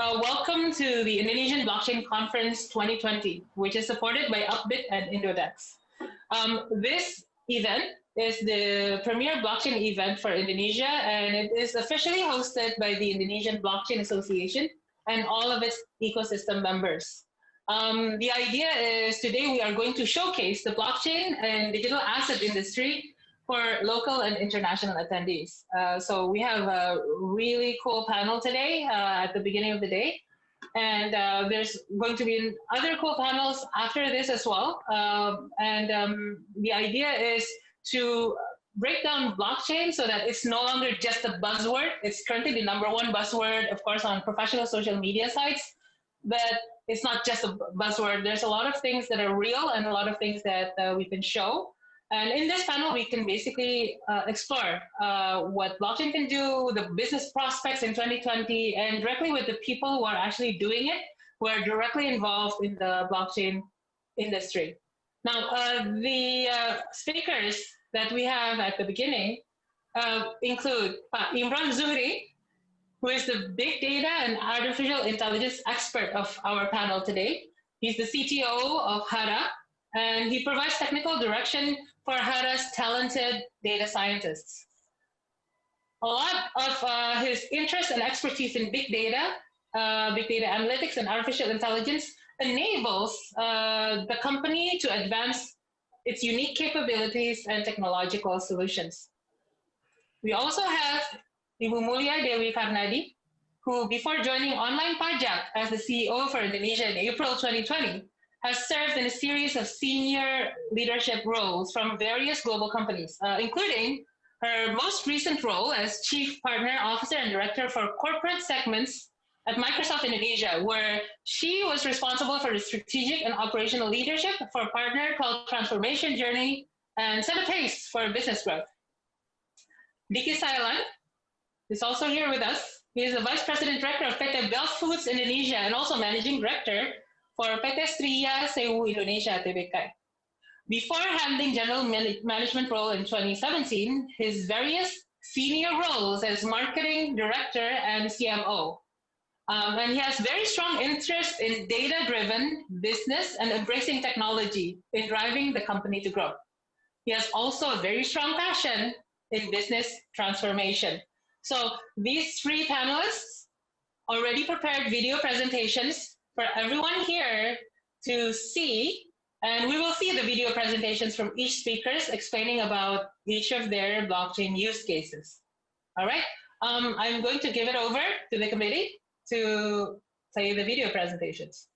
Welcome to the Indonesian Blockchain Conference 2020, which is supported by Upbit and Indodex. This event is the premier blockchain event for Indonesia, and it is officially hosted by the Indonesian Blockchain Association and all of its ecosystem members. The idea is today we are going to showcase the blockchain and digital asset industry for local and international attendees. So we have a really cool panel today at the beginning of the day. And there's going to be other cool panels after this as well. The idea is to break down blockchain so that it's no longer just a buzzword. It's currently the #1 buzzword, of course, on professional social media sites. But it's not just a buzzword. There's a lot of things that are real and a lot of things that we can show. And in this panel, we can basically explore what blockchain can do, the business prospects in 2020, and directly with the people who are actually doing it, who are directly involved in the blockchain industry. Now, the speakers that we have at the beginning include Imran Zuhri, who is the big data and artificial intelligence expert of our panel today. He's the CTO of Hara, and he provides technical direction for Hara's talented data scientists. A lot of his interest and expertise in big data analytics, and artificial intelligence enables the company to advance its unique capabilities and technological solutions. We also have Ibu Mulia Dewi Karnadi, who before joining Online Pajak as the CEO for Indonesia in April 2020, has served in a series of senior leadership roles from various global companies, including her most recent role as Chief Partner Officer and Director for Corporate Segments at Microsoft Indonesia, where she was responsible for the strategic and operational leadership for partner cloud transformation journey and set a pace for business growth. Diki Sailan is also here with us. He is the Vice President Director of PT Bell Foods Indonesia and also Managing Director for PT Stria Sewu Indonesia Tbk. Before handling general management role in 2017, his various senior roles as marketing director and CMO. And he has very strong interest in data-driven business and embracing technology in driving the company to grow. He has also a very strong passion in business transformation. So these three panelists already prepared video presentations for everyone here to see, and we will see the video presentations from each speakers explaining about each of their blockchain use cases. All right, I'm going to give it over to the committee to play the video presentations.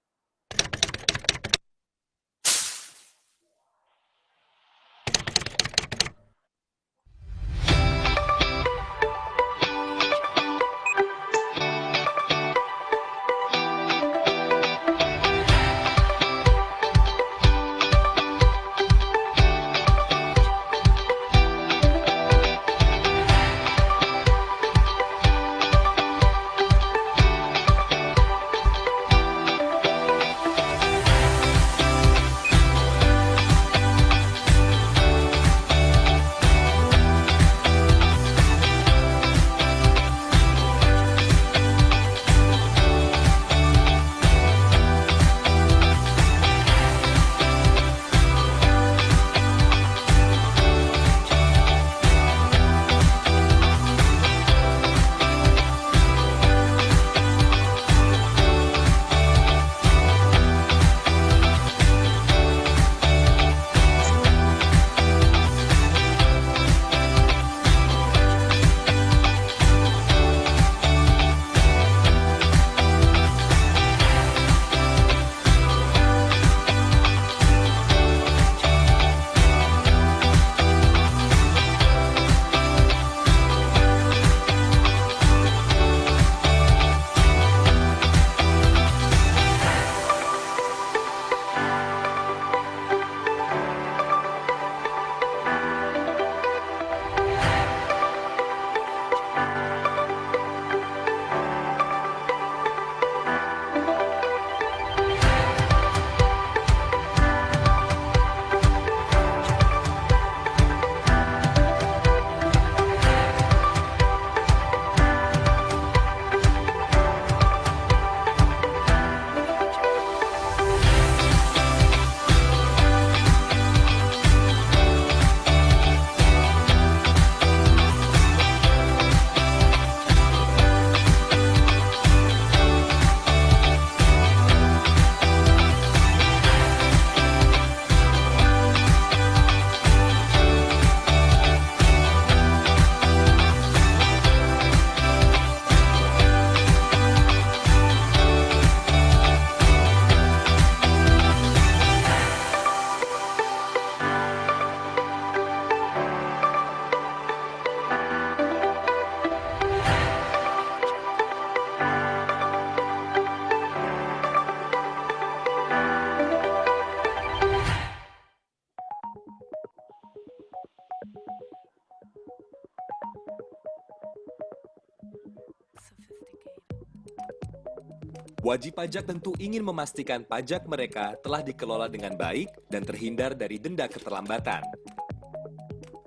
Wajib pajak tentu ingin memastikan pajak mereka telah dikelola dengan baik dan terhindar dari denda keterlambatan.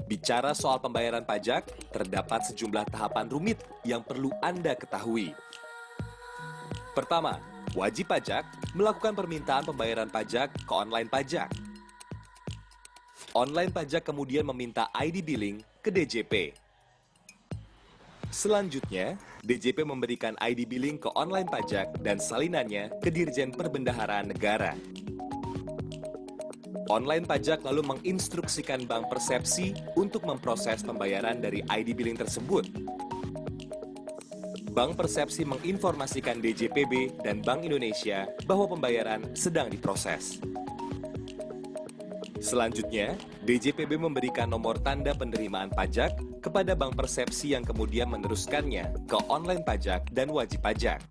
Bicara soal pembayaran pajak, terdapat sejumlah tahapan rumit yang perlu Anda ketahui. Pertama, wajib pajak melakukan permintaan pembayaran pajak ke online pajak. Online pajak kemudian meminta ID billing ke DJP. Selanjutnya, DJP memberikan ID billing ke online pajak dan salinannya ke Dirjen Perbendaharaan Negara. Online pajak lalu menginstruksikan Bank Persepsi untuk memproses pembayaran dari ID billing tersebut. Bank Persepsi menginformasikan DJPB dan Bank Indonesia bahwa pembayaran sedang diproses. Selanjutnya, DJPB memberikan nomor tanda penerimaan pajak kepada Bank Persepsi yang kemudian meneruskannya ke online pajak dan wajib pajak.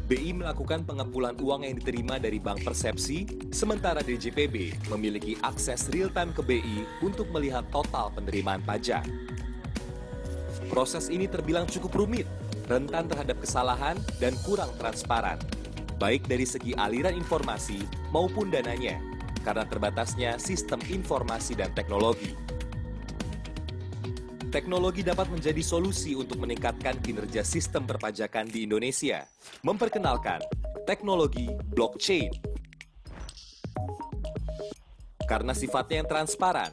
BI melakukan pengumpulan uang yang diterima dari Bank Persepsi, sementara DJPB memiliki akses real-time ke BI untuk melihat total penerimaan pajak. Proses ini terbilang cukup rumit, rentan terhadap kesalahan, dan kurang transparan, baik dari segi aliran informasi maupun dananya, karena terbatasnya sistem informasi dan teknologi. Teknologi dapat menjadi solusi untuk meningkatkan kinerja sistem perpajakan di Indonesia. Memperkenalkan teknologi blockchain. Karena sifatnya yang transparan,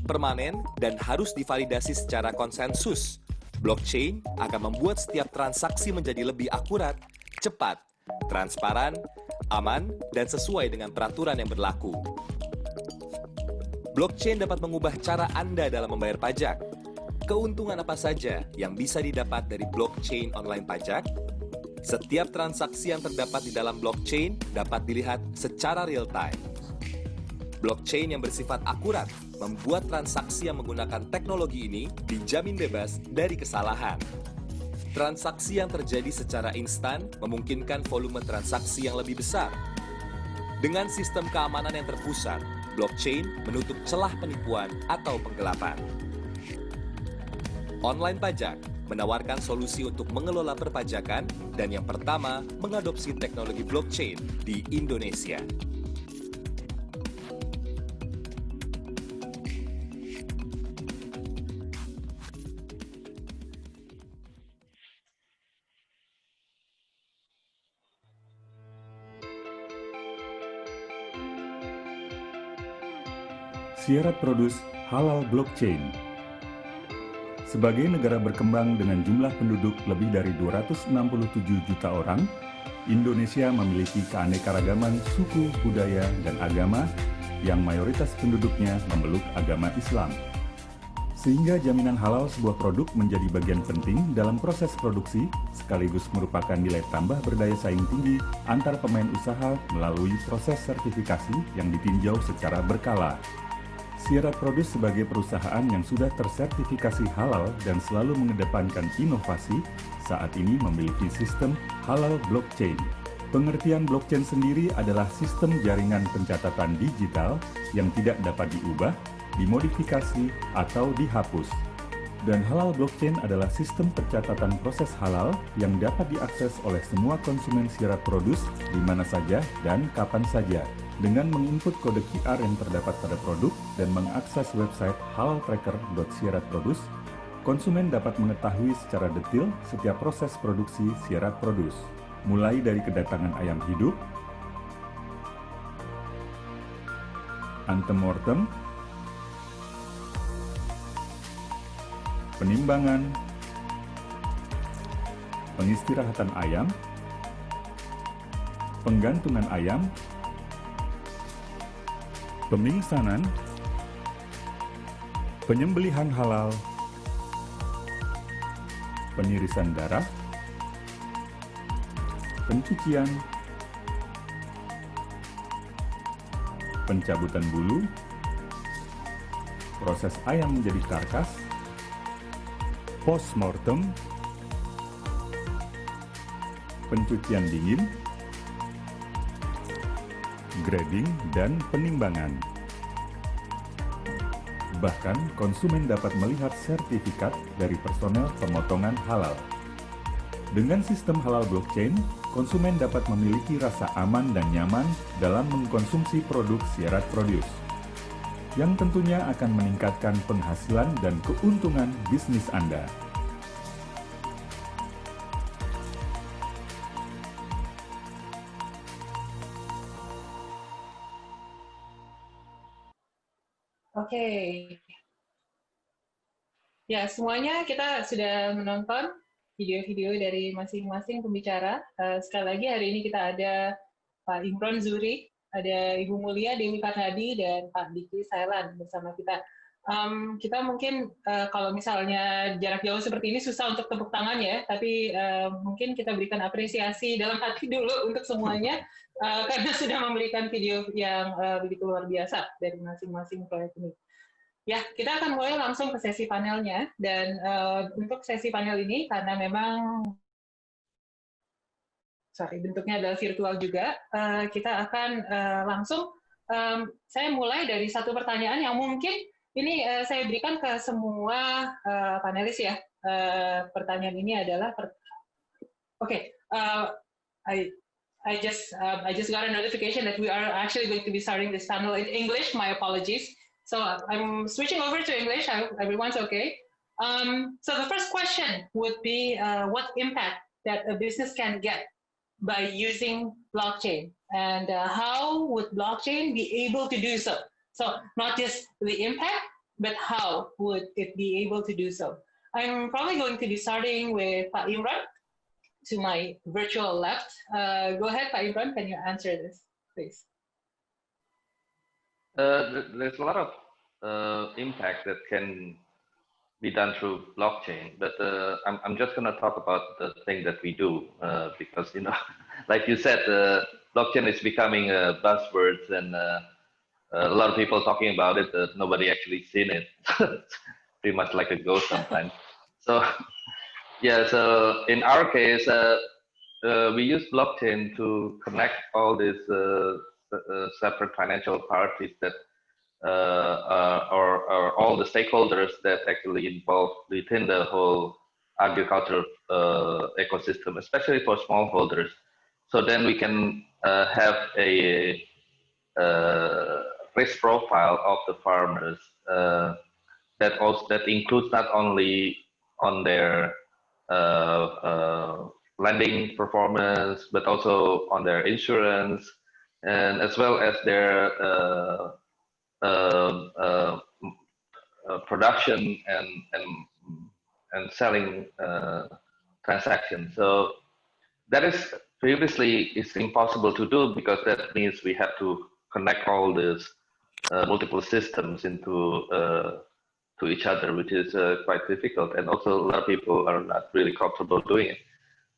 permanen, dan harus divalidasi secara konsensus, blockchain akan membuat setiap transaksi menjadi lebih akurat, cepat, transparan, aman, dan sesuai dengan peraturan yang berlaku. Blockchain dapat mengubah cara Anda dalam membayar pajak. Keuntungan apa saja yang bisa didapat dari blockchain online pajak? Setiap transaksi yang terdapat di dalam blockchain dapat dilihat secara real-time. Blockchain yang bersifat akurat membuat transaksi yang menggunakan teknologi ini dijamin bebas dari kesalahan. Transaksi yang terjadi secara instan memungkinkan volume transaksi yang lebih besar. Dengan sistem keamanan yang terpusat, blockchain menutup celah penipuan atau penggelapan. Online pajak menawarkan solusi untuk mengelola perpajakan dan yang pertama mengadopsi teknologi blockchain di Indonesia. Syarat produs halal blockchain. Sebagai negara berkembang dengan jumlah penduduk lebih dari 267 juta orang, Indonesia memiliki keanekaragaman suku, budaya, dan agama yang mayoritas penduduknya memeluk agama Islam. Sehingga jaminan halal sebuah produk menjadi bagian penting dalam proses produksi, sekaligus merupakan nilai tambah berdaya saing tinggi antar pemain usaha melalui proses sertifikasi yang ditinjau secara berkala. Syarat Produs sebagai perusahaan yang sudah tersertifikasi halal dan selalu mengedepankan inovasi, saat ini memiliki sistem halal blockchain. Pengertian blockchain sendiri adalah sistem jaringan pencatatan digital yang tidak dapat diubah, dimodifikasi, atau dihapus. Dan halal blockchain adalah sistem pencatatan proses halal yang dapat diakses oleh semua konsumen syarat produs di mana saja dan kapan saja. Dengan menginput kode QR yang terdapat pada produk dan mengakses website halaltracker.syaratprodus, konsumen dapat mengetahui secara detail setiap proses produksi syarat produs, mulai dari kedatangan ayam hidup, antemortem, penimbangan, pengistirahatan ayam, penggantungan ayam, pemingsanan, penyembelihan halal, penirisan darah, pencucian, pencabutan bulu, proses ayam menjadi karkas, postmortem, pencucian dingin, grading, dan penimbangan. Bahkan, konsumen dapat melihat sertifikat dari personel pemotongan halal. Dengan sistem halal blockchain, konsumen dapat memiliki rasa aman dan nyaman dalam mengkonsumsi produk Sierat Produce, yang tentunya akan meningkatkan penghasilan dan keuntungan bisnis Anda. Oke. Ya, semuanya kita sudah menonton video-video dari masing-masing pembicara. Sekali lagi hari ini kita ada Pak Imron Zuri, ada Ibu Mulia Dewi Karnadi, dan Pak Diki Sailan bersama kita. Kita mungkin kalau misalnya jarak jauh seperti ini susah untuk tepuk tangan ya, tapi mungkin kita berikan apresiasi dalam hati dulu untuk semuanya karena sudah memberikan video yang begitu luar biasa dari masing-masing proyek ini. Ya, kita akan mulai langsung ke sesi panelnya, dan untuk sesi panel ini karena memang bentuknya adalah virtual juga, kita akan langsung, saya mulai dari satu pertanyaan yang mungkin ini saya berikan ke semua panelis ya. Pertanyaan ini adalah, I just got a notification that we are actually going to be starting this panel in English. My apologies. So I'm switching over to English. I hope everyone's okay. So the first question would be what impact that a business can get by using blockchain, and how would blockchain be able to do so? So not just the impact, but how would it be able to do so? I'm probably going to be starting with Pak Imran to my virtual left. Go ahead, Pak Imran, can you answer this, please? There's a lot of impact that can be done through blockchain, but I'm just going to talk about the thing that we do because, you know, like you said, blockchain is becoming a buzzword, and a lot of people talking about it, nobody actually seen it. Pretty much like a ghost sometimes. So yeah, so in our case, we use blockchain to connect all these separate financial parties that or all the stakeholders that actually involved within the whole agricultural ecosystem, especially for smallholders. So then we can have a risk profile of the farmers that includes not only on their lending performance, but also on their insurance, and as well as their production and selling transactions. So that is previously is impossible to do, because that means we have to connect all these multiple systems into to each other, which is quite difficult, and also a lot of people are not really comfortable doing it.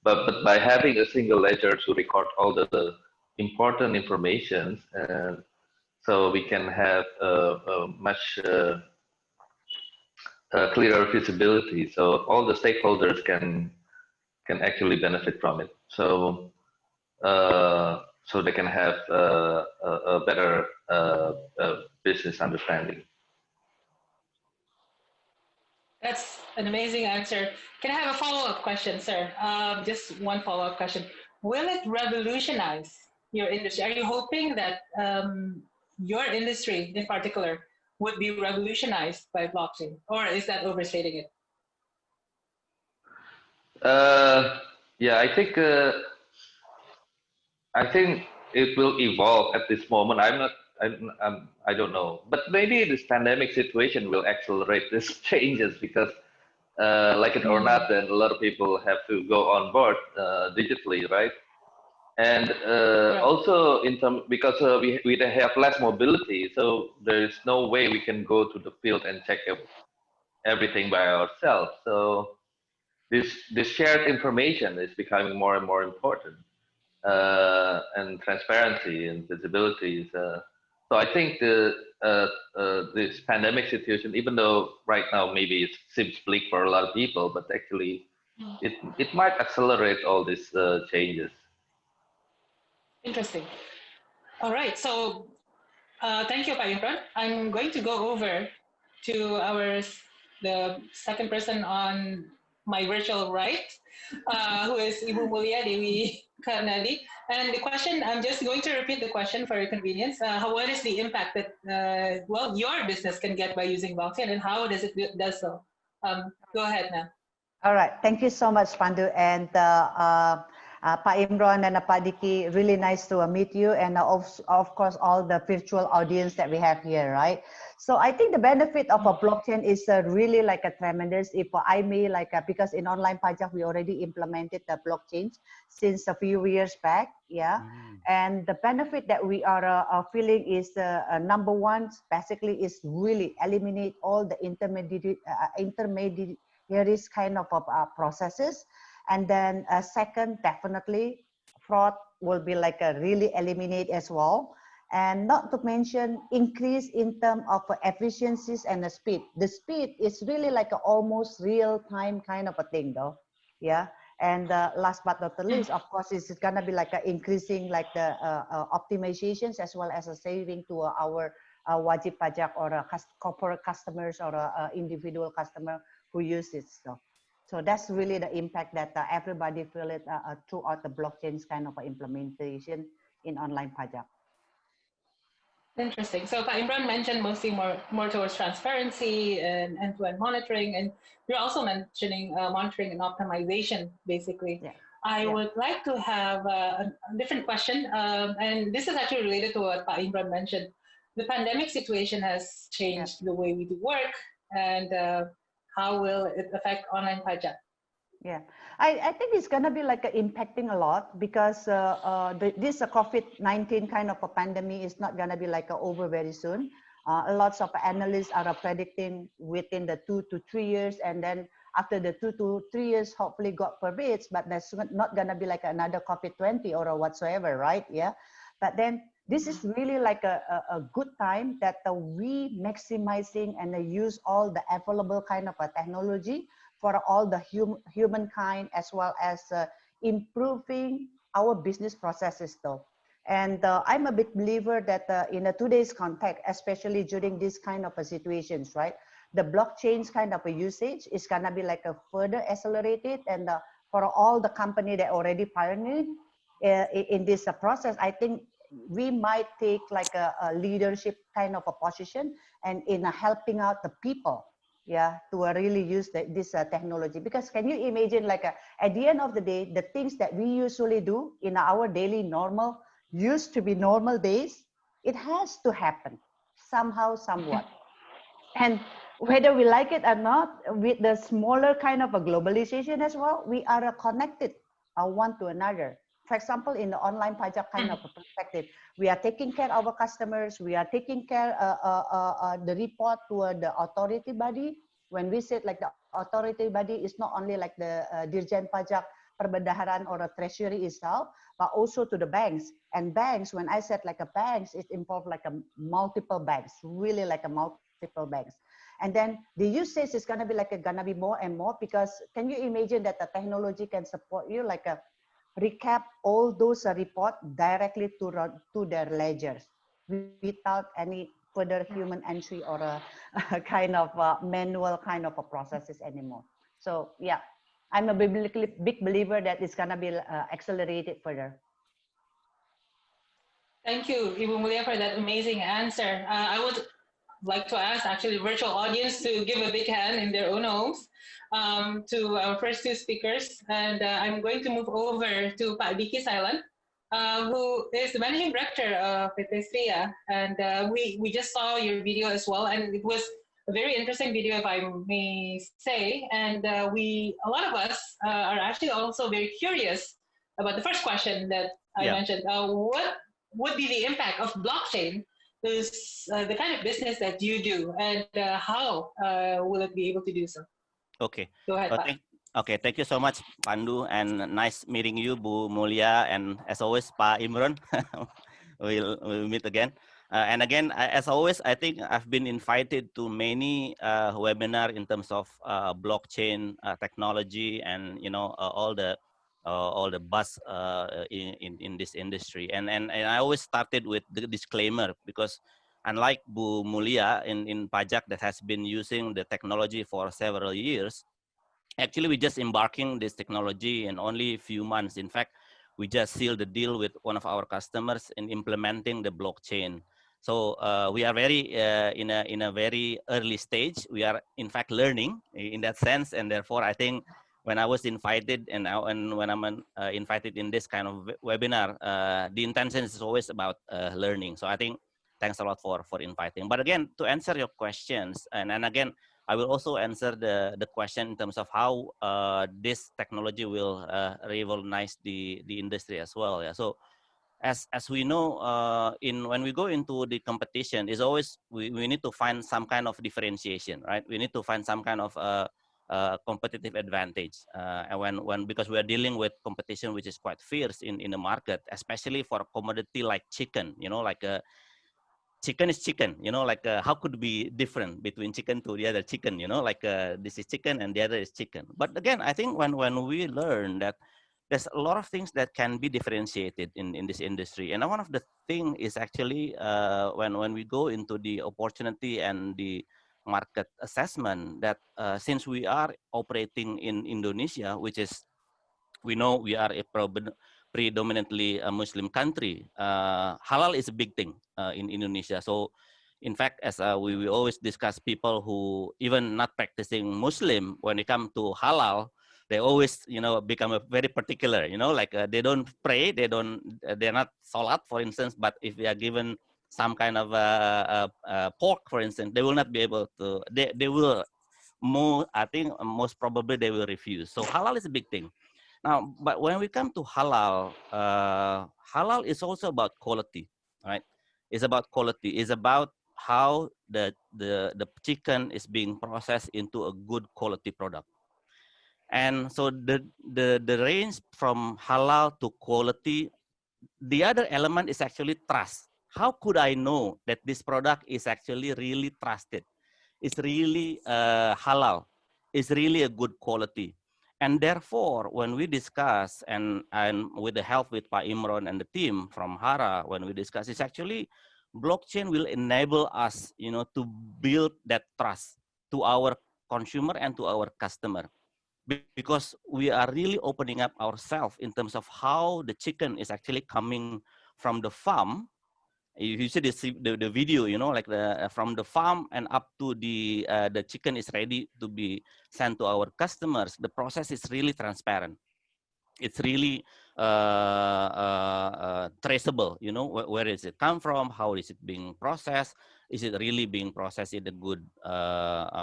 But by having a single ledger to record all the important information, so we can have a much clearer visibility, so all the stakeholders can actually benefit from it. So so they can have a better business understanding. That's an amazing answer. Can I have a follow-up question, sir? Just one follow-up question. Will it revolutionize your industry? Are you hoping that your industry in particular would be revolutionized by blockchain, or is that overstating it? Yeah, I think it will evolve at this moment. I don't know, but maybe this pandemic situation will accelerate these changes, because like it or not, then a lot of people have to go on board digitally, right? And also because we have less mobility, so there is no way we can go to the field and check everything by ourselves. So this shared information is becoming more and more important, and transparency and visibility. So I think this pandemic situation, even though right now maybe it seems bleak for a lot of people, but actually it might accelerate all these changes. Interesting. All right, so thank you, Pak Imran. I'm going to go over to the second person on my virtual right, who is Ibu Mulia Dewi Karnadi. And the question, I'm just going to repeat the question for your convenience. What is the impact that, well, your business can get by using blockchain, and how does it does so? Go ahead now. All right. Thank you so much, Pandu. And Pak Imran and Pak Diki, really nice to meet you. And of course, all the virtual audience that we have here, right? So I think the benefit of a blockchain is really like a tremendous, if I may, like, because in online pajak, we already implemented the blockchain since a few years back. Yeah. And the benefit that we are feeling is number one, basically is really eliminate all the intermediate kind of processes. And then second, definitely fraud will be like a really eliminate as well. And not to mention increase in terms of efficiencies and the speed. The speed is really like a almost real time kind of a thing though. Yeah. And last but not the least, of course, it's gonna be like increasing like the optimizations as well as a saving to our wajib pajak or corporate customers or individual customer who use it. So that's really the impact that everybody feel it throughout the blockchain's kind of implementation in online pajak. Interesting. So Pak Imran mentioned mostly more towards transparency and end-to-end monitoring, and you're also mentioning monitoring and optimization, basically. Yeah. I would like to have a different question, and this is actually related to what Pak Imran mentioned. The pandemic situation has changed the way we do work, and how will it affect online pajak? Yeah, I think it's gonna be like impacting a lot because this COVID-19 kind of a pandemic is not gonna be like over very soon. Lots of analysts are predicting within the 2 to 3 years, and then after the 2 to 3 years, hopefully God forbids, but that's not gonna be like another COVID-20 or whatsoever, right? Yeah, but then this is really like a good time that we maximizing and use all the available kind of a technology for all the humankind, as well as improving our business processes though. And I'm a big believer that in today's context, especially during this kind of situations, right? The blockchain's kind of a usage is gonna be like a further accelerated, and for all the company that already pioneered in this process, I think we might take like a leadership kind of a position and in helping out the people, yeah, to really use this technology. Because can you imagine, like at the end of the day, the things that we usually do in our daily normal, used to be normal days, it has to happen somehow, somewhat. And whether we like it or not, with the smaller kind of a globalization as well, we are connected one to another. For example, in the online pajak kind of a perspective, we are taking care of our customers. We are taking care the report to the authority body. When we said like the authority body is not only like the Dirjen Pajak, Perbendaharaan or a treasury itself, but also to the banks. And banks, when I said like a banks, it involved like a multiple banks, really like a multiple banks. And then the usage is gonna be like gonna be more and more, because can you imagine that the technology can support you like a recap all those reports directly to their ledgers without any further human entry or a kind of manual kind of a processes anymore. So yeah, I'm a big believer that it's gonna be accelerated further. Thank you, Ibu Mulia, for that amazing answer. I would like to ask actually virtual audience to give a big hand in their own homes to our first two speakers. And I'm going to move over to Pak Diki Sailan, who is the Managing Director of PT Stria. And we just saw your video as well, and it was a very interesting video, if I may say. And a lot of us are actually also very curious about the first question that I mentioned. What would be the impact of blockchain is the kind of business that you do, and how will it be able to do so? Okay. Go ahead, Pak. Okay, thank you so much, Pandu, and nice meeting you, Bu Mulia, and as always, Pak Imran. we'll meet again. And again, as always, I think I've been invited to many webinar in terms of blockchain technology, and all the buzz in this industry. And I always started with the disclaimer, because unlike Bu Mulia in pajak that has been using the technology for several years, Actually, we just embarking this technology in only a few months. In fact, we just sealed the deal with one of our customers in implementing the blockchain. So we are very in a very early stage. We are in fact learning in that sense, and therefore I think when I was invited and when I'm invited in this kind of webinar, the intention is always about learning. So I think thanks a lot for inviting. But again, to answer your questions, and again, I will also answer the question in terms of how this technology will revolutionize the industry as well. Yeah. So as we know, when we go into the competition, is always we need to find some kind of differentiation, right? We need to find some kind of competitive advantage, and when because we are dealing with competition which is quite fierce in the market, especially for a commodity like chicken, like chicken is chicken, like how could be different between chicken to the other chicken, like this is chicken and the other is chicken. But again, I think when we learn that there's a lot of things that can be differentiated in this industry. And one of the thing is actually when we go into the opportunity and the market assessment that since we are operating in Indonesia, which is we know we are a predominantly a Muslim country. Halal is a big thing in Indonesia. So, in fact, as we always discuss, people who even not practicing Muslim, when it come to halal, they always become a very particular. Like they don't pray, they're not salat, for instance. But if they are given some kind of pork, for instance, they will not be able to. They will more. I think most probably they will refuse. So halal is a big thing. Now, but when we come to halal, halal is also about quality, right? It's about quality. It's about how the chicken is being processed into a good quality product. And so the range from halal to quality, the other element is actually trust. How could I know that this product is actually really trusted? It's really halal. It's really a good quality. And therefore, when we discuss, and with the help with Pak Imron and the team from Hara, when we discuss, it's actually blockchain will enable us, to build that trust to our consumer and to our customer. Because we are really opening up ourselves in terms of how the chicken is actually coming from the farm. You see the video, like from the farm and up to the chicken is ready to be sent to our customers. The process is really transparent. It's really traceable. Where is it come from? How is it being processed? Is it really being processed in a good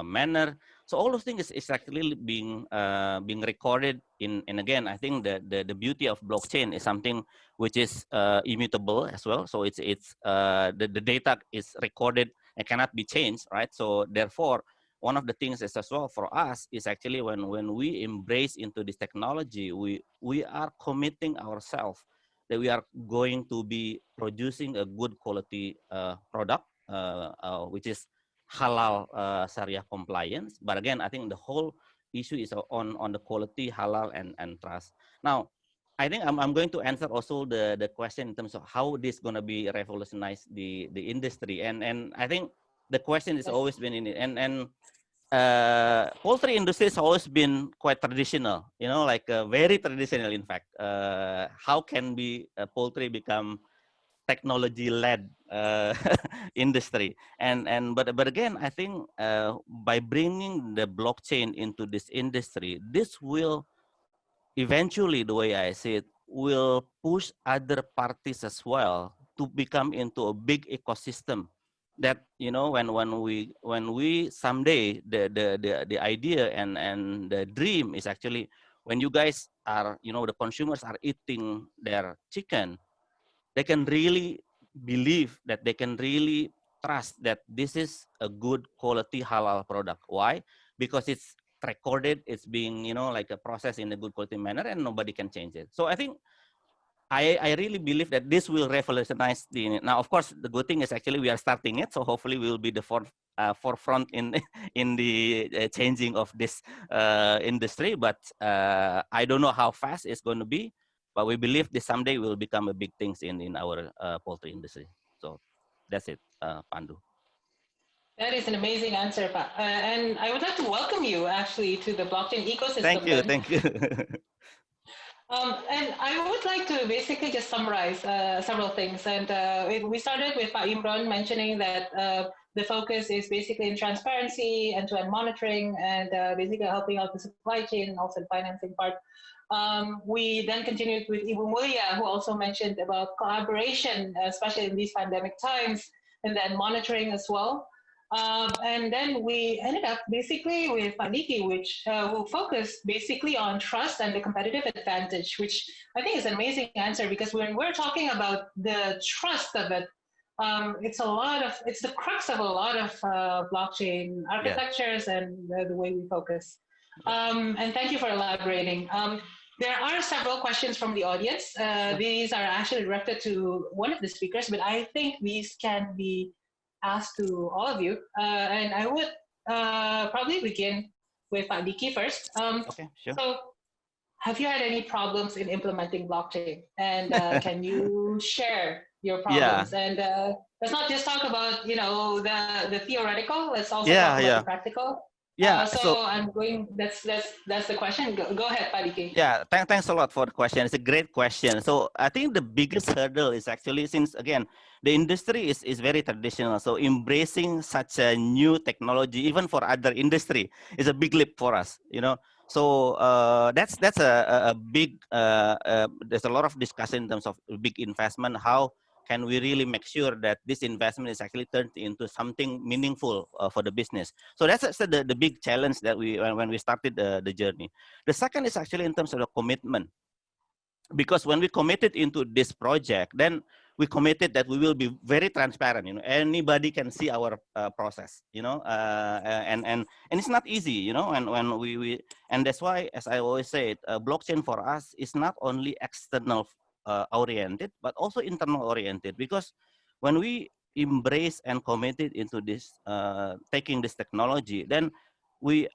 manner? So all those things is actually being recorded in. And again, I think the beauty of blockchain is something which is immutable as well. So it's the data is recorded and cannot be changed, right? So therefore, one of the things is as well for us is actually when we embrace into this technology, we are committing ourselves that we are going to be producing a good quality product, which is halal Sharia compliance. But again, I think the whole issue is on the quality, halal, and trust. Now, I think I'm going to answer also the question in terms of how this going to be revolutionize the industry. And I think the question has always been in it. And poultry industry has always been quite traditional, like very traditional, in fact. How can poultry become technology-led industry? But again, I think by bringing the blockchain into this industry, this will eventually, the way I see it, will push other parties as well to become into a big ecosystem. That when we someday the idea and the dream is actually when you guys are the consumers are eating their chicken, they can really believe that they can really trust that this is a good quality halal product. Why? Because it's recorded, it's being like a process in a good quality manner, and nobody can change it. So I think I really believe that this will revolutionize now. Of course, the good thing is actually we are starting it, so hopefully we will be the forefront in in the changing of this industry. But I don't know how fast it's going to be, but we believe this someday will become a big things in our poultry industry. So that's it, Pandu. That is an amazing answer, Pa. And I would like to welcome you actually to the blockchain ecosystem Thank you, then. thank you. And I would like to basically just summarize several things. And we started with Pa Imran mentioning that the focus is basically in transparency, end-to-end monitoring, and basically helping out the supply chain and also the financing part. We then continued with Ibu Mulia, who also mentioned about collaboration, especially in these pandemic times, and then monitoring as well. And then we ended up basically with Paniki, which will focus basically on trust and the competitive advantage, which I think is an amazing answer because when we're talking about the trust of it, it's the crux of a lot of blockchain architectures and the way we focus. And thank you for elaborating. There are several questions from the audience. These are actually directed to one of the speakers, but I think these can be asked to all of you. And I would probably begin with Pak Diki first. Okay, sure. So, have you had any problems in implementing blockchain? And can you share your problems? And let's not just talk about the theoretical. Let's also talk about the practical. So I'm going. That's the question. Go ahead, Pak Diki. Yeah, thanks a lot for the question. It's a great question. So I think the biggest hurdle is actually, since again the industry is very traditional, so embracing such a new technology, even for other industry, is a big leap for us. So that's a big. There's a lot of discussion in terms of big investment. How can we really make sure that this investment is actually turned into something meaningful for the business? So that's the big challenge that when we started the journey. The second is actually in terms of the commitment, because when we committed into this project, then we committed that we will be very transparent. Anybody can see our process. And it's not easy. And when and that's why, as I always say, blockchain for us is not only external oriented, but also internal oriented. Because when we embrace and committed into this, taking this technology, then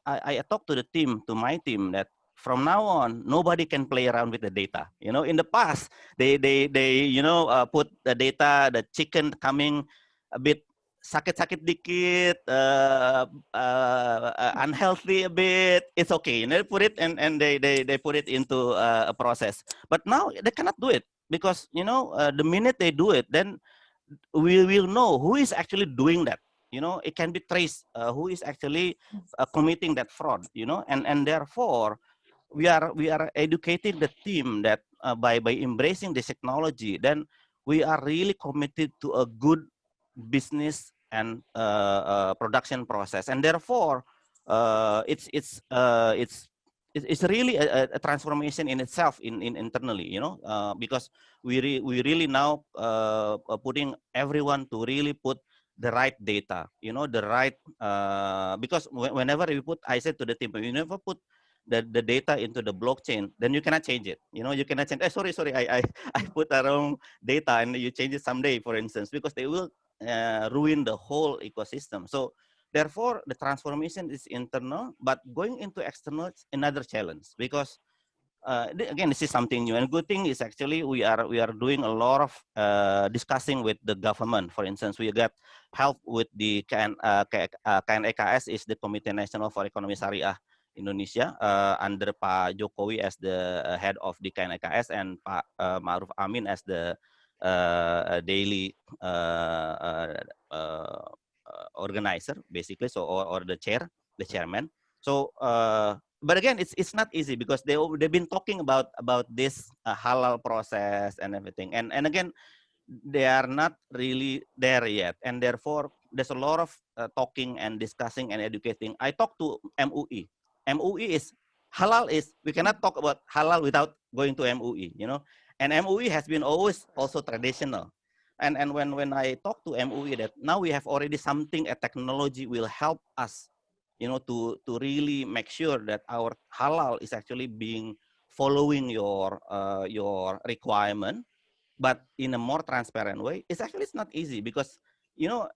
I talked to my team that from now on, nobody can play around with the data. In the past, they put the data, the chicken coming a bit sakit-sakit dikit, unhealthy a bit, it's okay. They put it and they put it into a process. But now they cannot do it because the minute they do it, then we will know who is actually doing that. It can be traced who is actually committing that fraud. And therefore we are educating the team that by embracing this technology, then we are really committed to a good business and production process, and therefore it's really a transformation in itself in internally, because we really now putting everyone to really put the right data, the right because whenever we put, I said to the team, you never put the data into the blockchain, then you cannot change it. You cannot change. Sorry, I put the wrong data, and you change it someday, for instance, because they will ruin the whole ecosystem. So therefore, the transformation is internal, but going into external is another challenge, because again, this is something new. And good thing is actually we are doing a lot of discussing with the government. For instance, we got help with the KNEKS, is the Committee National for Economy Syariah Indonesia, under Pak Jokowi as the head of the KNEKS, and Pak Ma'ruf Amin as the daily organizer, basically, so or the chairman. So but again, it's not easy, because they've been talking about this halal process and everything, and again, they are not really there yet, and therefore there's a lot of talking and discussing and educating. I talked to MUI. MUI is halal, is we cannot talk about halal without going to MUI, and MUI has been always also traditional. And when I talk to MUI, that now we have already something, a technology will help us, to really make sure that our halal is actually being following your requirement, but in a more transparent way. It's not easy, because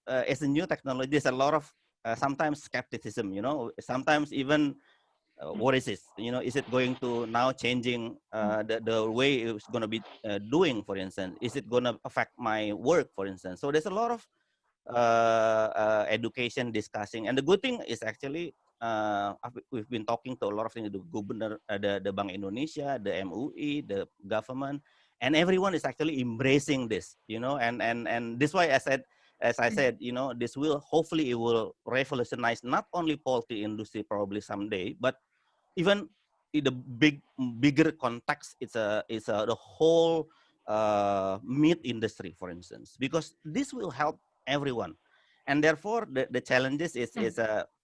as a new technology, there's a lot of sometimes skepticism. Sometimes even what is this? Is it going to now changing the way it's going to be doing, for instance? Is it going to affect my work, for instance? So there's a lot of education discussing. And the good thing is actually we've been talking to a lot of things, the governor, the Bank Indonesia, the MUI, the government, and everyone is actually embracing this, and this why as I said, this will hopefully it will revolutionize not only poultry industry probably someday, but even in the bigger context, it's the whole meat industry, for instance, because this will help everyone, and therefore the challenges is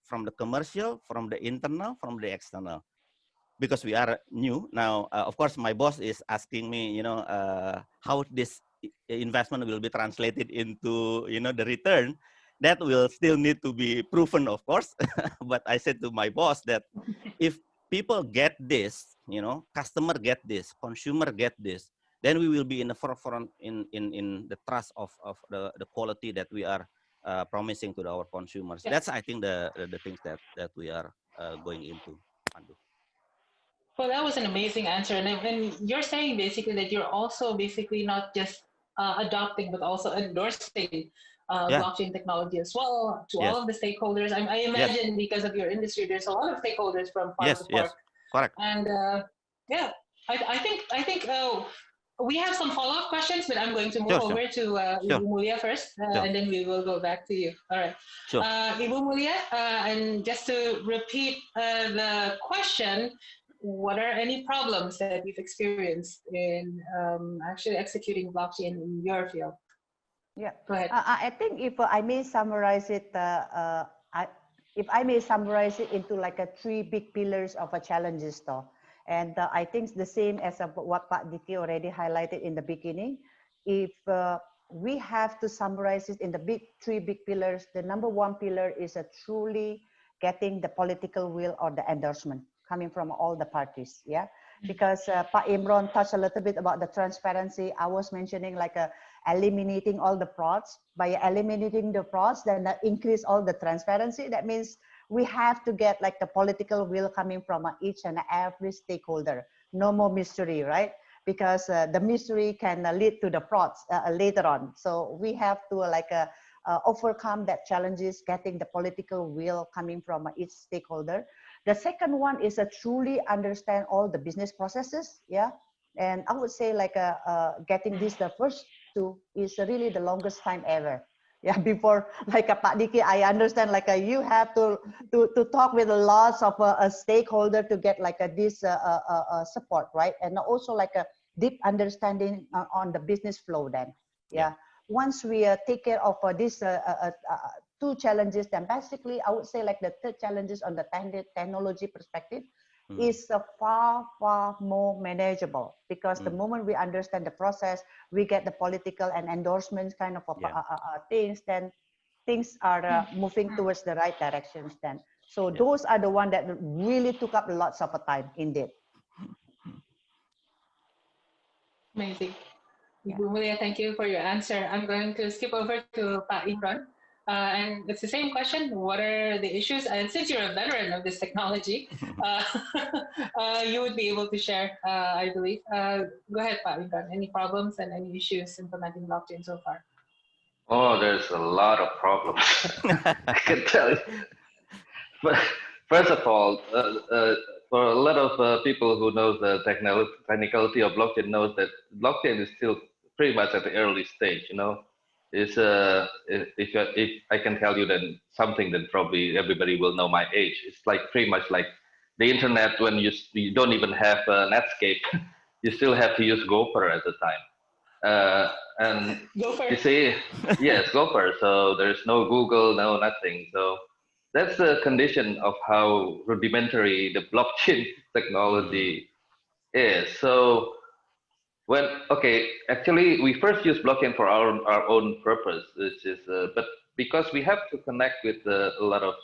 from the commercial, from the internal, from the external, because we are new now. Of course, my boss is asking me, how this investment will be translated into, the return. That will still need to be proven, of course. But I said to my boss that if people get this, customer get this, consumer get this, then we will be in the forefront in the trust of the quality that we are promising to our consumers. Yeah. That's, I think, the things that we are going into, Pandu. Well, that was an amazing answer. And you're saying basically that you're also basically not just adopting, but also endorsing blockchain technology as well to all of the stakeholders. I imagine because of your industry, there's a lot of stakeholders from farm to fork. Correct. And I think we have some follow-up questions, but I'm going to move over to Ibu Mulia first, and then we will go back to you. All right. Sure. Ibu Mulia, and just to repeat the question, what are any problems that you've experienced in actually executing blockchain in your field? Yeah. Go ahead. I think if I may summarize it, into like a 3 big pillars of a challenges, though. And I think the same as what Pak Diki already highlighted in the beginning. If we have to summarize it in the 3 big pillars, the number 1 pillar is truly getting the political will or the endorsement coming from all the parties. Yeah, because Pak Imran touched a little bit about the transparency. I was mentioning like eliminating all the frauds. By eliminating the frauds, then increase all the transparency. That means we have to get like the political will coming from each and every stakeholder. No more mystery, right? Because the mystery can lead to the frauds later on. So we have to overcome that challenges, getting the political will coming from each stakeholder. The second one is truly understand all the business processes. Yeah, and I would say getting this the first 2 is really the longest time ever. Yeah, before Pak Diki, I understand you have to talk with lots of a stakeholder to get this support, right? And also a deep understanding on the business flow. Then, yeah. Once we take care of these 2 challenges, then basically I would say the third challenges on the technology perspective is far more manageable, because the moment we understand the process, we get the political and endorsements kind of things, then things are moving towards the right directions then. So those are the ones that really took up lots of time indeed. Amazing. Ibu Mulia, thank you for your answer. I'm going to skip over to Pak Imran. And it's the same question. What are the issues? And since you're a veteran of this technology, you would be able to share, I believe. Go ahead, Pak Imran. Any problems and any issues implementing blockchain so far? Oh, there's a lot of problems. I can tell you. But first of all, for a lot of people who know the technicality of blockchain knows that blockchain is still pretty much at the early stage. It's if I can tell you then something that probably everybody will know my age. It's pretty much like the internet when you don't even have Netscape, you still have to use Gopher at the time. And Gopher. You see, yes, Gopher. So there's no Google, no nothing. So that's the condition of how rudimentary the blockchain technology is. So actually we first use blockchain for our own purpose, which is but because we have to connect with a lot of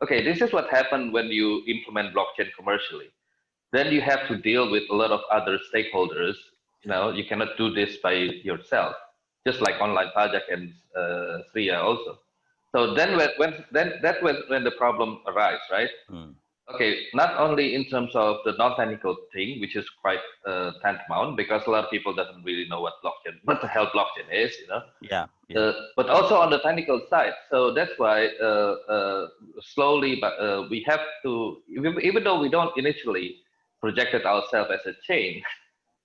this is what happened when you implement blockchain commercially. Then you have to deal with a lot of other stakeholders. You cannot do this by yourself, just like online pajak and Sria also. So then when the problem arises, right? Okay, not only in terms of the non-technical thing, which is quite tantamount, because a lot of people doesn't really know what the hell blockchain is, you know. Yeah, yeah. But also on the technical side. So that's why slowly, but we have to, even though we don't initially projected ourselves as a chain,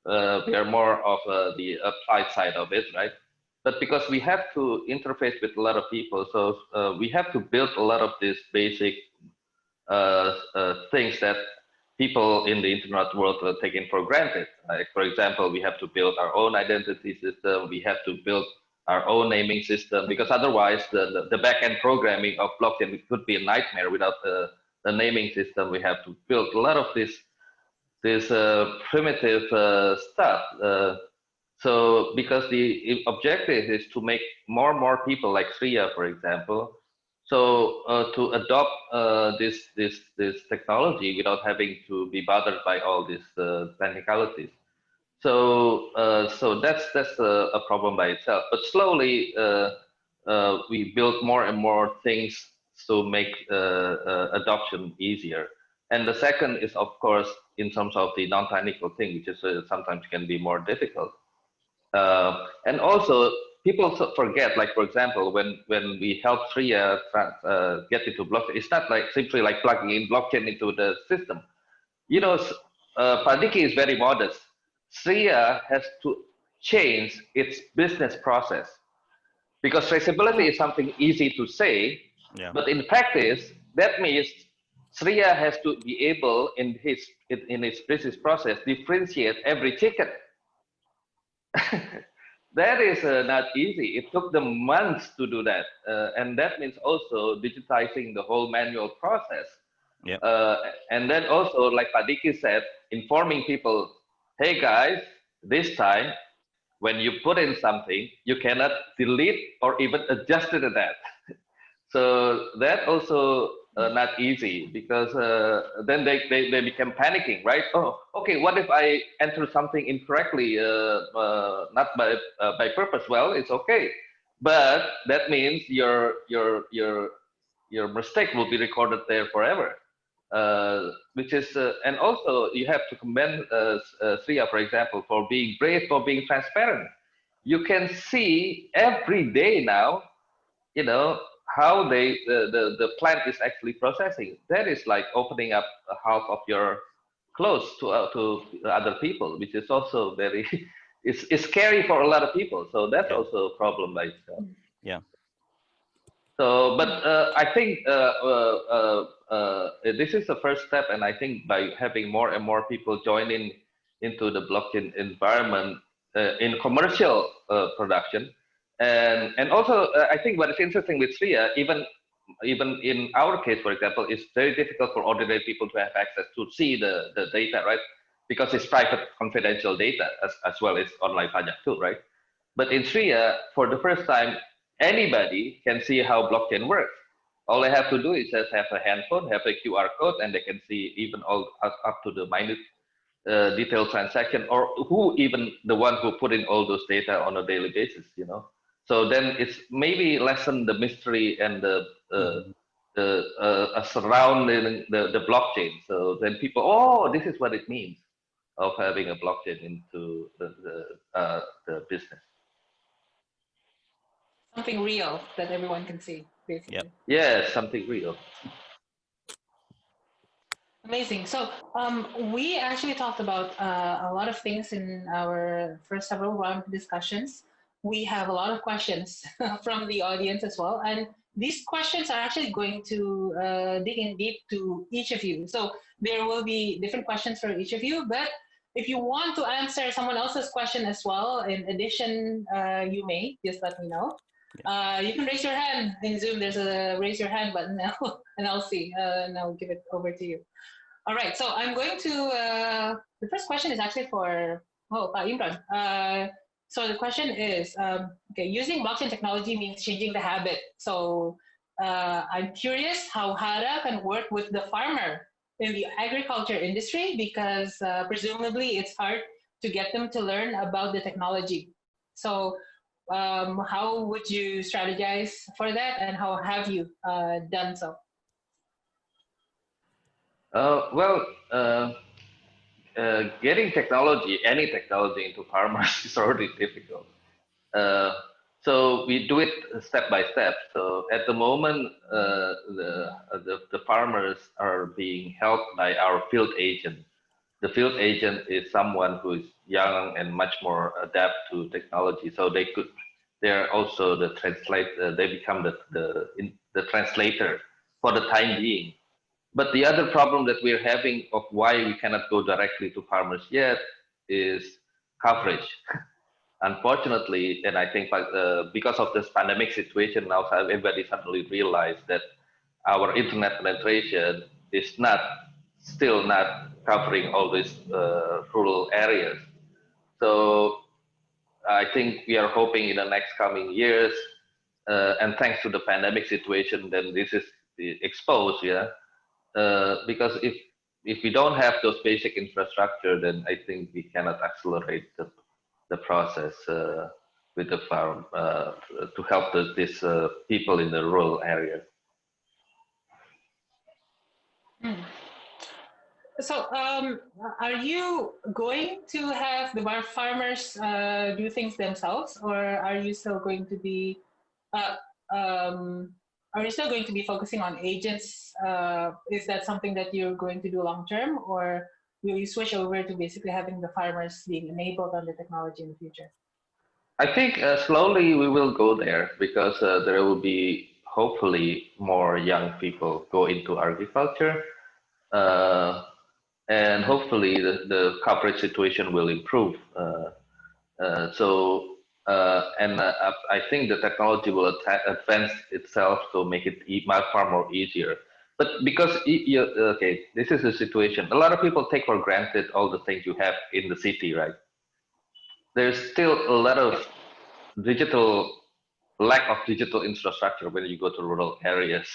we are more of the applied side of it, right? But because we have to interface with a lot of people, so we have to build a lot of these basic things that people in the internet world are taking for granted. Like, for example, we have to build our own identity system. We have to build our own naming system, because otherwise the back-end programming of blockchain could be a nightmare without the naming system. We have to build a lot of this primitive stuff. So because the objective is to make more and more people like Sriya, for example, so to adopt this technology without having to be bothered by all these technicalities. So that's a problem by itself. But slowly we build more and more things to make adoption easier. And the second is, of course, in terms of the non-technical thing, which is sometimes can be more difficult. And also, people forget, like, for example, when we help Sriya get into blockchain, it's not like simply like plugging in blockchain into the system. You know, Padiki is very modest. Sriya has to change its business process, because traceability is something easy to say, Yeah. but in practice, that means Sriya has to be able in his business process differentiate every chicken. That is not easy. It took them months to do that, and that means also digitizing the whole manual process. Yeah. And then also, like Padiki said, informing people, hey guys, this time when you put in something, you cannot delete or even adjust to that. So that also not easy, because then they become panicking, right? Oh, okay, what if I enter something incorrectly, not by purpose? Well, it's okay, but that means your mistake will be recorded there forever. Which is, and also you have to commend Sriya, for example, for being brave, for being transparent. You can see every day now, you know, how the plant is actually processing. That is like opening up half of your clothes to other people, which is also very, it's scary for a lot of people. So that's also a problem by itself. Yeah. So, but I think this is the first step, and I think by having more and more people join in into the blockchain environment in commercial production, and also I think what is interesting with Sriya, even in our case, for example, it's very difficult for ordinary people to have access to see the data, right? Because it's private, confidential data as well as online pajak too, right? But in Sriya, for the first time, anybody can see how blockchain works. All they have to do is just have a handphone, have a QR code, and they can see even all up to the minute detailed transaction, or who even the one who put in all those data on a daily basis, you know. So then it's maybe lessen the mystery and the surrounding the blockchain. So then people, oh, this is what it means of having a blockchain into the business. Something real that everyone can see, basically. Yep. Yeah, something real. Amazing. So we actually talked about a lot of things in our first several round discussions. We have a lot of questions from the audience as well. And these questions are actually going to dig in deep to each of you. So there will be different questions for each of you. But if you want to answer someone else's question as well, in addition, you may, just let me know. You can raise your hand in Zoom. There's a raise your hand button now, and I'll see, and I'll give it over to you. All right, so I'm going to, the first question is actually for, Pak Imran. So the question is, okay, using blockchain technology means changing the habit. So I'm curious how Hara can work with the farmer in the agriculture industry, because presumably it's hard to get them to learn about the technology. So how would you strategize for that, and how have you done so? Well, getting technology, any technology into farmers is already difficult. Uh, so we do it step by step. So at the moment, the farmers are being helped by our field agent. The field agent is someone who is young and much more adept to technology. So they're also the translate. They become the translator for the time being. But the other problem that we're having of why we cannot go directly to farmers yet is coverage. Unfortunately, and I think because of this pandemic situation now, everybody suddenly realized that our internet penetration is still not covering all these rural areas. So I think we are hoping in the next coming years, and thanks to the pandemic situation, then this is exposed, yeah. Because if we don't have those basic infrastructure, then I think we cannot accelerate the process with the farm to help these people in the rural areas. Hmm. So, are you going to have the farmers do things themselves, or are you still going to be uh, um, focusing on agents? Is that something that you're going to do long term, or will you switch over to basically having the farmers being enabled on the technology in the future? I think slowly we will go there because there will be hopefully more young people go into agriculture. Uh, and hopefully the coverage situation will improve. I think the technology will advance itself to make it far more easier. But because okay, this is the situation. A lot of people take for granted all the things you have in the city, right? There's still a lot of digital lack of digital infrastructure when you go to rural areas.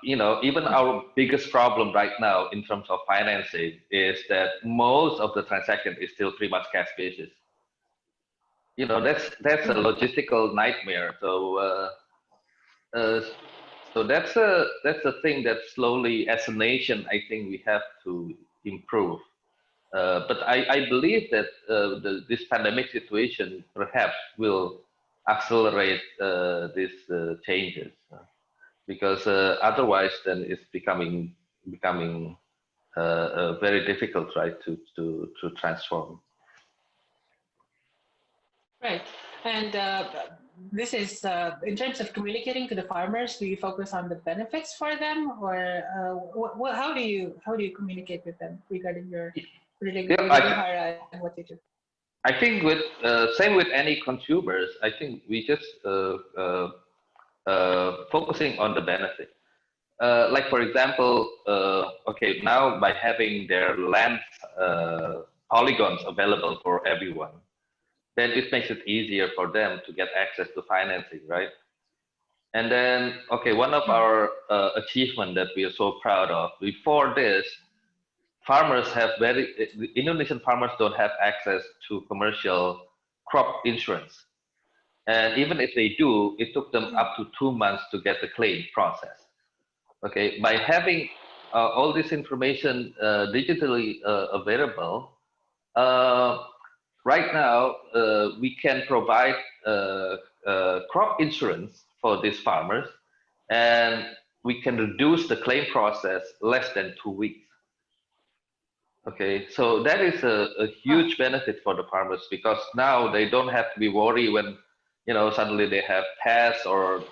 Even our biggest problem right now in terms of financing is that most of the transaction is still pretty much cash basis. That's a logistical nightmare. Uh, so that's a thing that slowly, as a nation, I think we have to improve. But I believe that this pandemic situation perhaps will accelerate these changes. Because otherwise then it's becoming very difficult, right, to transform. Right. And this is in terms of communicating to the farmers. Do you focus on the benefits for them, or how do you communicate with them regarding your Yeah, Hara and what you do? I think with same with any consumers. I think we just focusing on the benefit. Like for example, okay, now by having their land polygons available for everyone, then it makes it easier for them to get access to financing, right? And then, okay, one of our achievement that we are so proud of, before this, the Indonesian farmers don't have access to commercial crop insurance. And even if they do, it took them up to 2 months to get the claim process. Okay, by having all this information digitally available, right now we can provide crop insurance for these farmers, and we can reduce the claim process less than 2 weeks. Okay, so that is a huge benefit for the farmers because now they don't have to be worried when suddenly they have pests or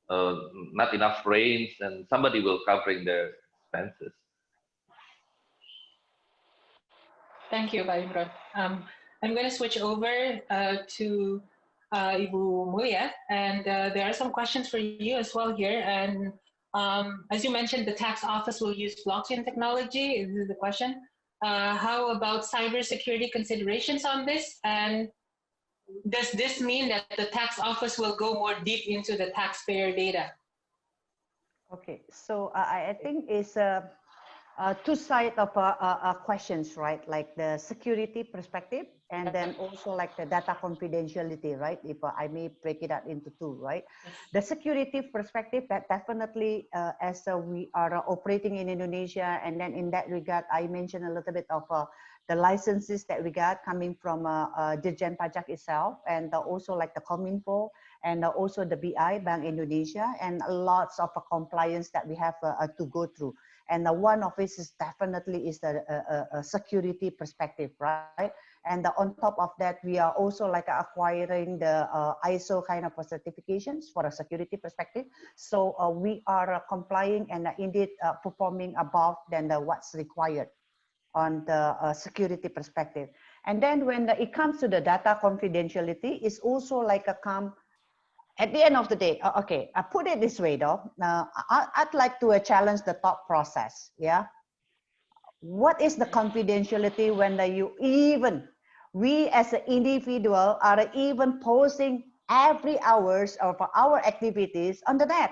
not enough rains, and somebody will covering their expenses. Thank you, Pak Imran. I'm going to switch over to Ibu Mulia, and there are some questions for you as well here. And as you mentioned, the tax office will use blockchain technology. This is the question. How about cybersecurity considerations on this? And does this mean that the tax office will go more deep into the taxpayer data? Okay, so I think two sides of questions, right? Like the security perspective, and then also like the data confidentiality, right? If I may break it out into two, right? The security perspective, that definitely, as we are operating in Indonesia, and then in that regard, I mentioned a little bit of the licenses that we got coming from Dirjen Pajak itself, and also like the Kominfo, and also the BI, Bank Indonesia, and lots of compliance that we have to go through. And one of it is definitely is the security perspective, right? And on top of that, we are also like acquiring the ISO kind of certifications for a security perspective. So we are complying and indeed performing above than what's required on the security perspective. And then when it comes to the data confidentiality, it's also like a at the end of the day, okay, I put it this way though. I'd like to challenge the thought process. Yeah. What is the confidentiality when we as an individual are even posting every hours of our activities on the net?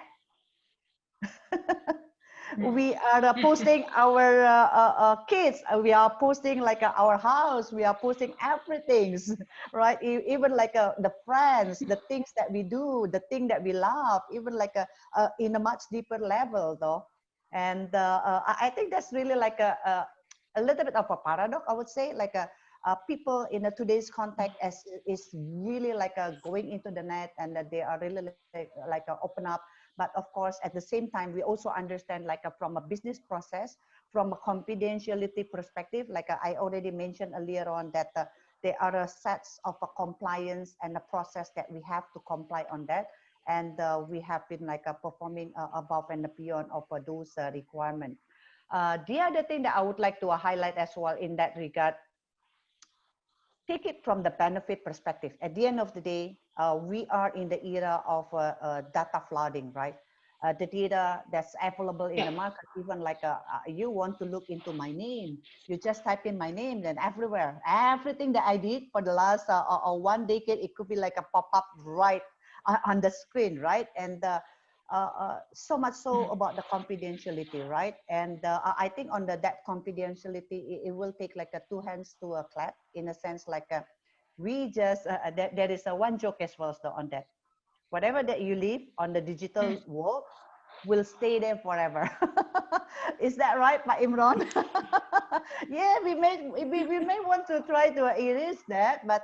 We are posting our kids, we are posting like our house, we are posting everything, right? Even like the friends, the things that we do, the thing that we love, even like in a much deeper level though. And I think that's really like a little bit of a paradox, I would say, like people in today's context is really like going into the net, and that they are really like open up. But of course, at the same time, we also understand like from a business process, from a confidentiality perspective, like I already mentioned earlier on, that there are sets of compliance and a process that we have to comply on that. And we have been like performing above and beyond of those requirements. The other thing that I would like to highlight as well in that regard, take it from the benefit perspective. At the end of the day, we are in the era of data flooding, right? The data that's available in the market, even like you want to look into my name, you just type in my name, then everywhere, everything that I did for the last 1 decade, it could be like a pop-up right on the screen, right? And so much so about the confidentiality, right? And I think on that confidentiality, it will take like two hands to clap, in a sense, like we just, there is one joke as well so on that. Whatever that you live on the digital world will stay there forever. Is that right, Pak Imran? Yeah, we may want to try to erase that, but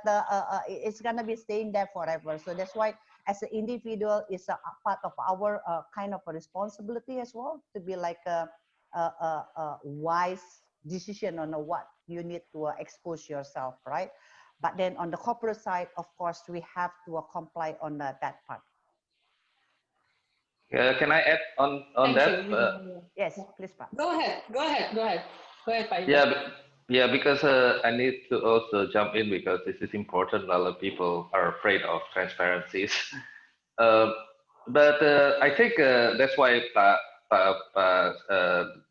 it's gonna be staying there forever. So that's why, as an individual, it's a part of our kind of a responsibility as well, to be like a wise decision on what you need to expose yourself, right? But then on the corporate side, of course, we have to comply on that part. Can I add on that? Yes, please, Pak. Go ahead, Pak. Yeah, because I need to also jump in, because this is important. A lot of people are afraid of transparencies. But I think that's why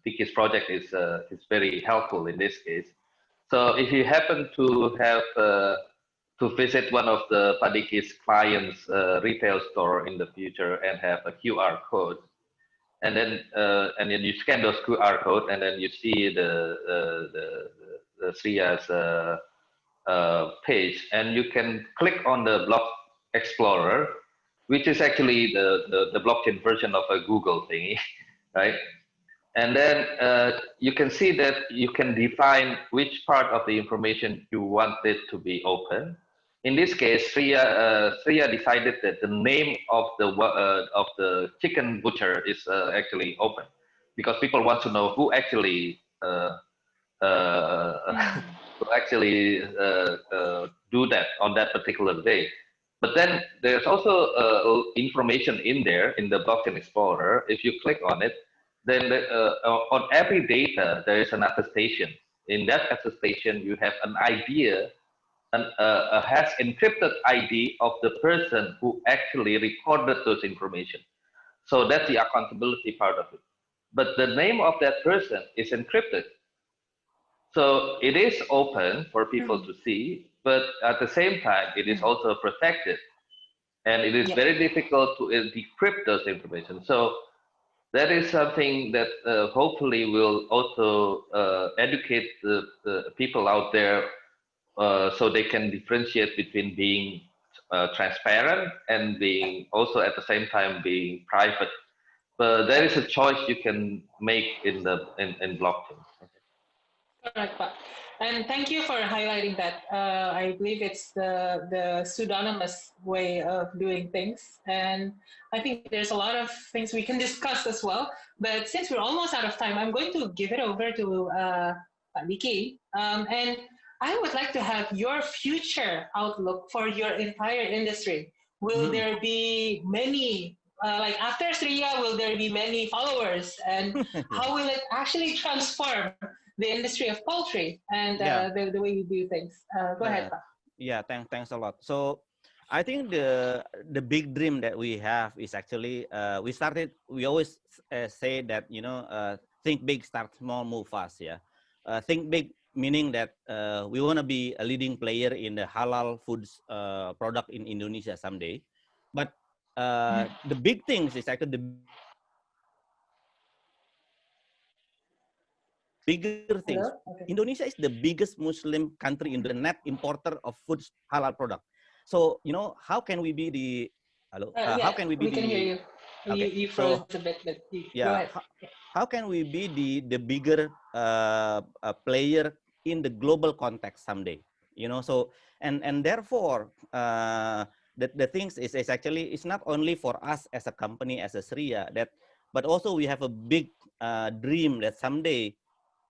Diki's project is very helpful in this case. So if you happen to have to visit one of the Padiki's clients' retail store in the future and have a QR code, and then you scan those QR code, and then you see the Sriya's page, and you can click on the Block Explorer, which is actually the blockchain version of a Google thingy, right? And then you can see that you can define which part of the information you want it to be open. In this case, Sriya decided that the name of the chicken butcher is actually open, because people want to know who actually do that on that particular day. But then there's also information in there in the Blockchain Explorer. If you click on it, then on every data there is an attestation. In that attestation, you have an idea, a hash encrypted ID of the person who actually recorded those information. So that's the accountability part of it. But the name of that person is encrypted. So it is open for people to see, but at the same time, it is also protected. And it is very difficult to decrypt those information. So that is something that hopefully will also educate the people out there so they can differentiate between being transparent and being also at the same time being private. But there is a choice you can make in in blockchain. Correct, Pak. And thank you for highlighting that. I believe it's the pseudonymous way of doing things. And I think there's a lot of things we can discuss as well. But since we're almost out of time, I'm going to give it over to Pak Diki. And I would like to have your future outlook for your entire industry. Will there be many, like after Sriya, will there be many followers? And how will it actually transform the industry of poultry and the way you do things? Go ahead, Pak. Yeah, thanks a lot. So I think the big dream that we have is actually we always say that, you know, think big, start small, move fast. Yeah, think big meaning that we want to be a leading player in the halal foods product in Indonesia someday. But the big things is actually the bigger things. Okay. Indonesia is the biggest Muslim country in the net importer of foods halal product. So, you know, how can we be the how can we be can hear you. Okay. You froze a bit, but go ahead. How can we be the bigger player in the global context someday? You know, so and therefore the things is actually it's not only for us as a company as a Sriya that, but also we have a big dream that someday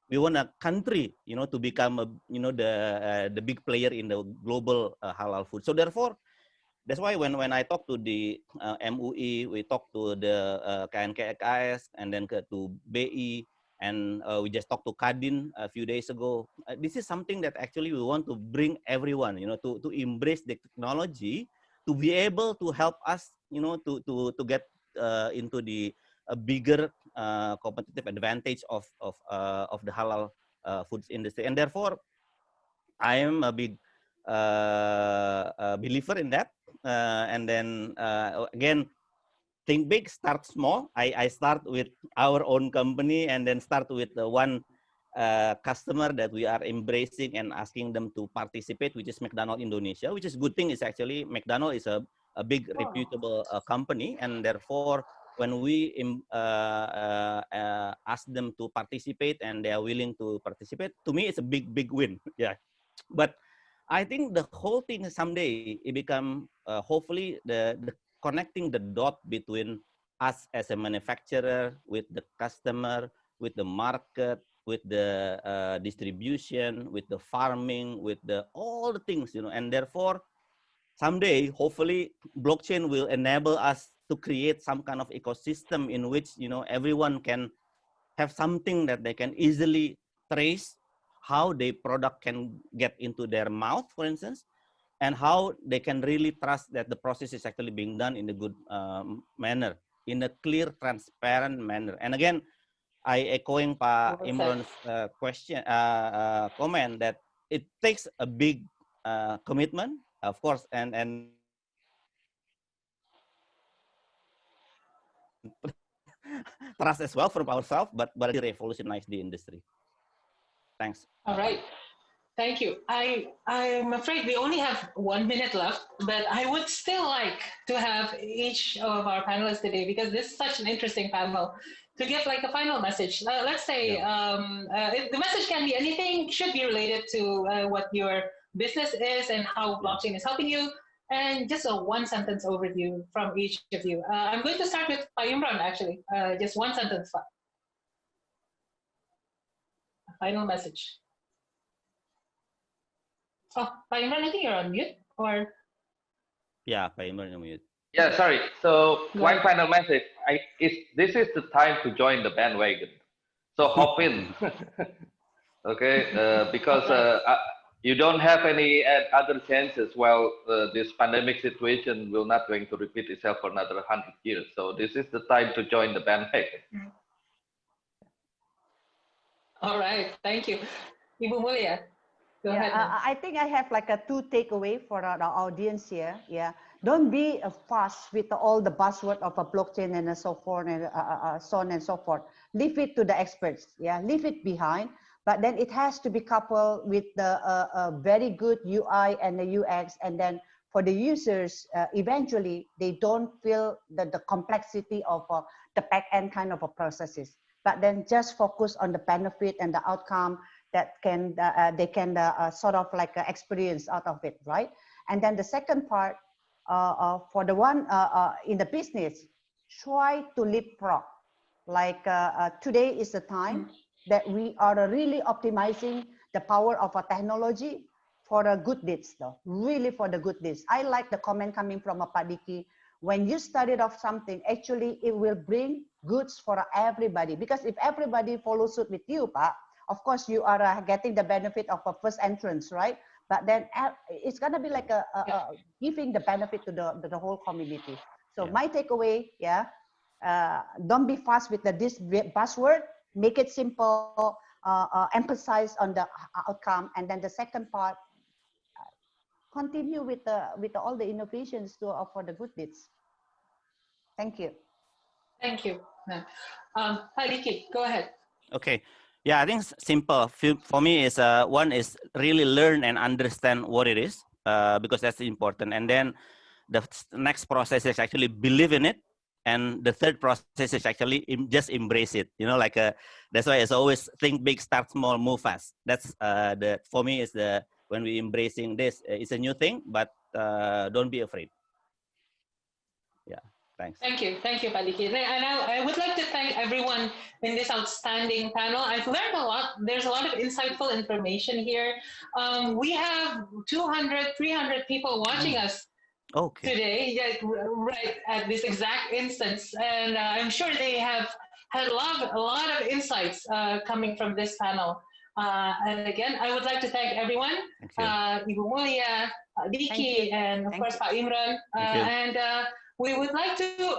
we want a country, you know, to become a, you know, the big player in the global halal food. So therefore, that's why when I talk to the MUI, we talk to the KNKKS and then to BI, and we just talked to Kadin a few days ago. This is something that actually we want to bring everyone, you know, to embrace the technology, to be able to help us, you know, to get into the a bigger competitive advantage of the halal foods industry. And therefore, I am a big believer in that. And then again, think big, start small. I start with our own company and then start with the one customer that we are embracing and asking them to participate, which is McDonald's Indonesia, which is good thing is actually McDonald's is a big reputable company, and therefore when we ask them to participate and they are willing to participate, to me it's a big win. Yeah, but I think the whole thing someday it become hopefully the connecting the dot between us as a manufacturer with the customer, with the market, with the distribution, with the farming, with the all the things, you know, and therefore someday hopefully blockchain will enable us to create some kind of ecosystem in which, you know, everyone can have something that they can easily trace how the product can get into their mouth, for instance, and how they can really trust that the process is actually being done in a good manner, in a clear, transparent manner. And again, I echoing Pak Imran's question, comment that it takes a big commitment, of course, and trust as well from ourselves, but it revolutionize the industry. Thanks. All right. Thank you. I'm afraid we only have 1 minute left, but I would still like to have each of our panelists today, because this is such an interesting panel, to give like a final message. Let's say the message can be anything, should be related to what your business is and how blockchain is helping you, and just a one sentence overview from each of you. I'm going to start with Pak Imran, actually. Just one sentence. A final message. Oh, Pak Imran, I think you're on mute, or? Yeah, Pak Imran on mute. Yeah, sorry. So one final message: this is the time to join the bandwagon. So hop in, okay? Because you don't have any other chances. While this pandemic situation will not going to repeat itself for another 100 years. So this is the time to join the bandwagon. All right, thank you, Ibu Mulia. Go ahead. I think I have like a two takeaway for our audience here. Yeah, Don't be fast with all the buzzword of a blockchain and so forth and so on and so forth. Leave it to the experts. Yeah, leave it behind. But then it has to be coupled with the very good UI and the UX, and then for the users, eventually they don't feel the complexity of the back end kind of a processes. But then just focus on the benefit and the outcome that can they can sort of like experience out of it, right? And then the second part, for the one in the business, try to leapfrog. Like today is the time that we are really optimizing the power of a technology for the good deeds, though. Really for the good deeds. I like the comment coming from Pak Diki. When you started off something, actually it will bring goods for everybody. Because if everybody follows suit with you, Pak, of course you are getting the benefit of a first entrance, right? But then it's gonna be like giving the benefit to the whole community. So my takeaway, don't be fast with this buzzword. Make it simple. Emphasize on the outcome, and then the second part, continue with all the innovations to for the good deeds. Thank you. Thank you. Hi, Vicky, go ahead. Okay. Yeah, I think simple for me is one is really learn and understand what it is, because that's important. And then the next process is actually believe in it. And the third process is actually just embrace it. You know, like that's why it's always think big, start small, move fast. That's for me is when we embracing this, it's a new thing, but don't be afraid. Yeah, thanks. Thank you, Pak Diki. And I would like to thank everyone in this outstanding panel. I've learned a lot. There's a lot of insightful information here. We have 200, 300 people watching us today, right at this exact instance, and I'm sure they have had a lot of insights coming from this panel. And again, I would like to thank everyone, Ibu Mulia, Diki, and of course Pak Imran, and we would like to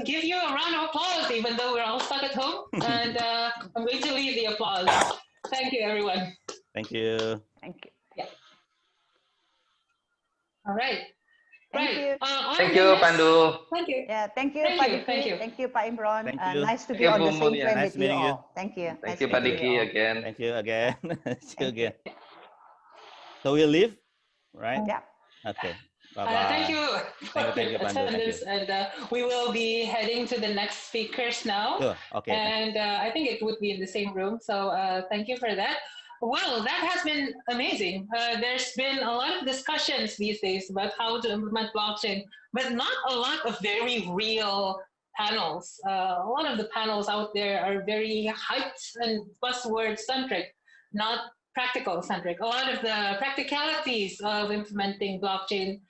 give you a round of applause, even though we're all stuck at home. And I'm going to leave the applause. Thank you, everyone. Thank you. Thank you. Yeah. All right. Thank you. Thank you, Pandu. Thank you. Yeah, thank you, Pak Diki. Thank you, Pak Imran. Nice to be on the same frame with you all. Thank you. Thank you, Pak Diki, again. Thank you again. See you again. So we'll leave, right? Yeah. Okay. Bye-bye. Thank you for thank you, Pandu. attendance, and we will be heading to the next speakers now. Sure. Okay. And I think it would be in the same room. So thank you for that. Well, that has been amazing. There's been a lot of discussions these days about how to implement blockchain, but not a lot of very real panels. A lot of the panels out there are very hyped and buzzword centric, not practical centric. A lot of the practicalities of implementing blockchain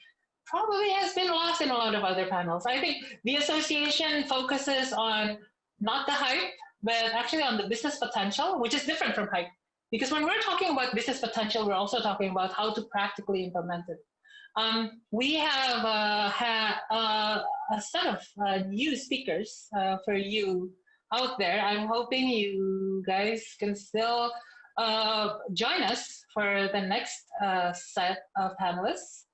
probably has been lost in a lot of other panels. I think the association focuses on not the hype, but actually on the business potential, which is different from hype. Because when we're talking about business potential, we're also talking about how to practically implement it. We have had a set of new speakers for you out there. I'm hoping you guys can still join us for the next set of panelists.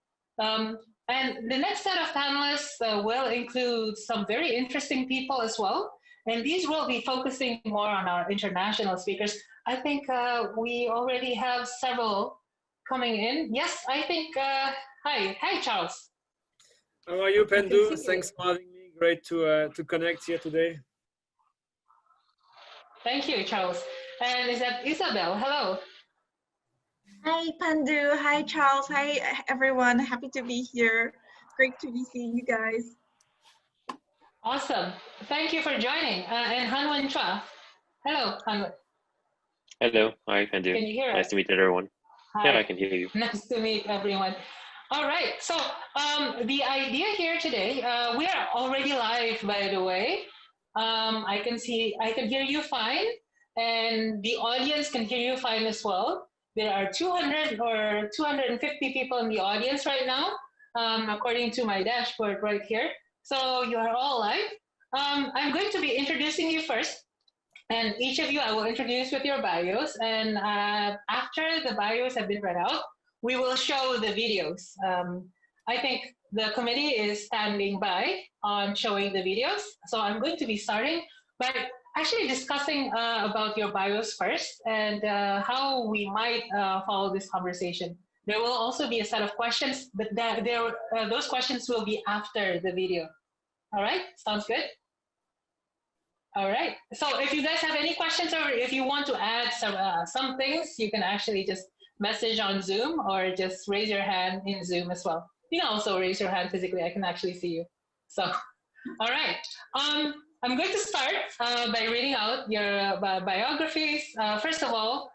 And the next set of panelists will include some very interesting people as well. And these will be focusing more on our international speakers. I think we already have several coming in. Yes, I think, hi, Charles. How are you, Pandu? Thanks for having me. Great to connect here today. Thank you, Charles. And is that Isabel? Hello. Hi, Pandu. Hi, Charles. Hi, everyone. Happy to be here. Great to be seeing you guys. Awesome. Thank you for joining. And Hanwen Chua. Hello, Hanwen. Hello. Hi, Pandu. Can you hear us? Nice to meet everyone. Hi. Yeah, I can hear you. Nice to meet everyone. All right. So the idea here today, we are already live, by the way. I can hear you fine, and the audience can hear you fine as well. There are 200 or 250 people in the audience right now, according to my dashboard right here. So you are all live. I'm going to be introducing you first, and each of you I will introduce with your bios. And after the bios have been read out, we will show the videos. I think the committee is standing by on showing the videos. So I'm going to be starting by actually discussing about your bios first and how we might follow this conversation. There will also be a set of questions, but those questions will be after the video. All right, sounds good? All right, so if you guys have any questions or if you want to add some things, you can actually just message on Zoom or just raise your hand in Zoom as well. You can also raise your hand physically. I can actually see you. So, all right. I'm going to start by reading out your biographies. First of all,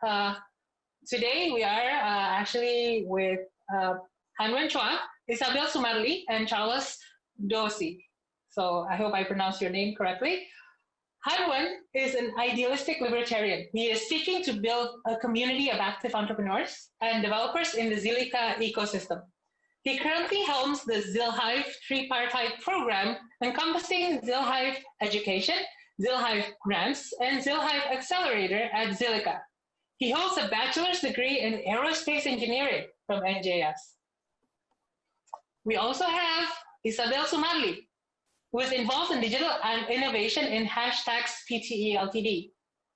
today we are actually with Hanwen Chua, Isabel Sumarli, and Charles Dosi. So I hope I pronounced your name correctly. Hanwen is an idealistic libertarian. He is seeking to build a community of active entrepreneurs and developers in the Zilliqa ecosystem. He currently helms the ZilHive tripartite program encompassing ZilHive Education, ZilHive Grants, and ZilHive Accelerator at Zilliqa. He holds a bachelor's degree in aerospace engineering from NJS. We also have Isabel Sumarli, who is involved in digital and innovation in Hashtags PTE Ltd,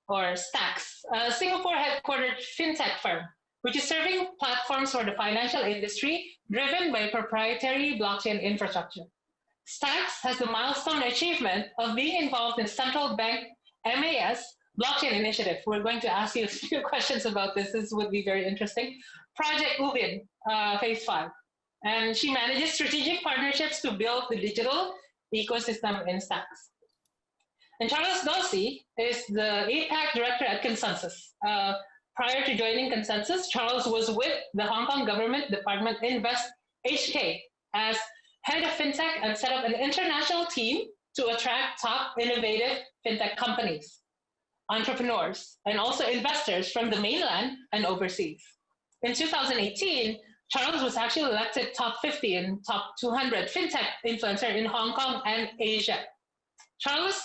or Stacks, a Singapore headquartered fintech firm, which is serving platforms for the financial industry driven by proprietary blockchain infrastructure. Stacks has the milestone achievement of being involved in Central Bank MAS blockchain initiative. We're going to ask you a few questions about this. This would be very interesting. Project Ubin, phase 5. And she manages strategic partnerships to build the digital ecosystem in Stacks. And Charles Dosi is the APAC director at Consensus. Prior to joining Consensus, Charles was with the Hong Kong government department Invest HK as head of fintech and set up an international team to attract top innovative fintech companies, entrepreneurs, and also investors from the mainland and overseas. In 2018, Charles was actually elected top 50 and top 200 fintech influencer in Hong Kong and Asia. Charles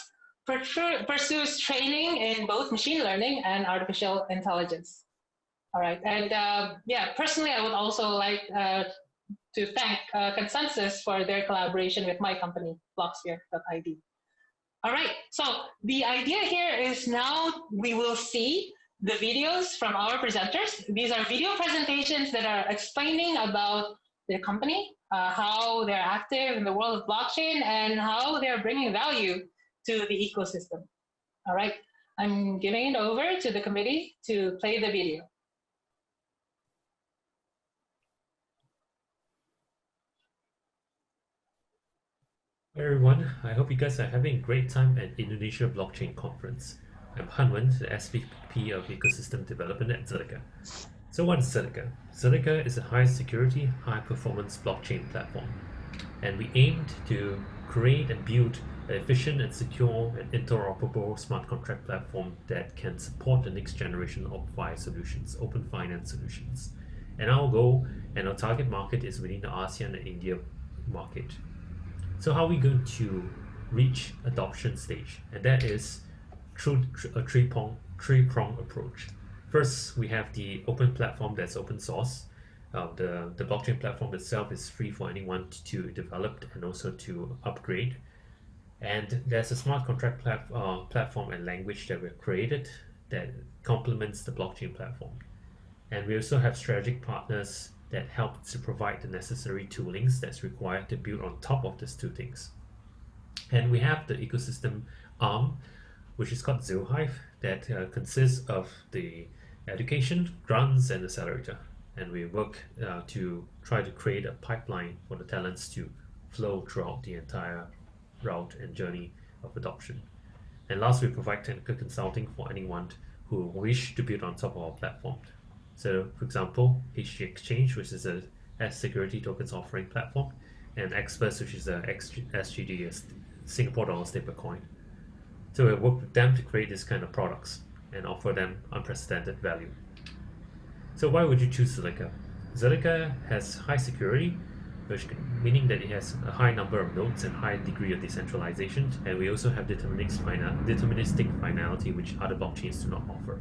pursues training in both machine learning and artificial intelligence. All right, and yeah, personally, I would also like to thank Consensus for their collaboration with my company, Blocksphere.id. All right, so the idea here is now we will see the videos from our presenters. These are video presentations that are explaining about their company, how they're active in the world of blockchain, and how they're bringing value to the ecosystem. All right, I'm giving it over to the committee to play the video. Hi everyone, I hope you guys are having a great time at Indonesia Blockchain Conference. I'm Hanwen, the SVP of Ecosystem Development at Zilliqa. So what is Zilliqa? Zilliqa is a high-security, high-performance blockchain platform, and we aimed to create and build an efficient and secure and interoperable smart contract platform that can support the next generation of FI solutions, open finance solutions. And our goal and our target market is within the ASEAN and India market. So how are we going to reach adoption stage? And that is through a three-prong approach. First, we have the open platform that's open source. The blockchain platform itself is free for anyone to develop and also to upgrade. And there's a smart contract platform and language that we've created that complements the blockchain platform. And we also have strategic partners that help to provide the necessary toolings that's required to build on top of these two things. And we have the ecosystem arm, which is called ZilHive, that consists of the education, grants, and accelerator. And we work to try to create a pipeline for the talents to flow throughout the entire route and journey of adoption. And last, we provide technical consulting for anyone who wish to build on top of our platform. So, for example, HG Exchange, which is a security tokens offering platform, and Express, which is a SGD, a Singapore dollar stablecoin. So we work with them to create this kind of products and offer them unprecedented value. So why would you choose Zilliqa? Zilliqa has high security, meaning that it has a high number of nodes and high degree of decentralization, and we also have deterministic finality, which other blockchains do not offer.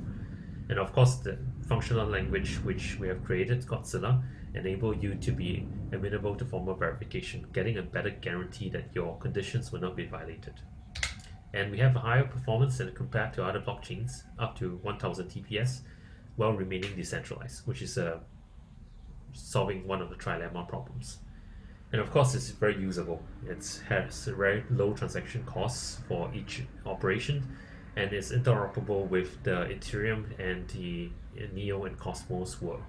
And of course, the functional language which we have created, Godzilla, enable you to be amenable to formal verification, getting a better guarantee that your conditions will not be violated. And we have a higher performance than compared to other blockchains, up to 1000 TPS, while remaining decentralized, which is solving one of the trilemma problems. And of course, it's very usable. It has very low transaction costs for each operation, and is interoperable with the Ethereum and the Neo and Cosmos world.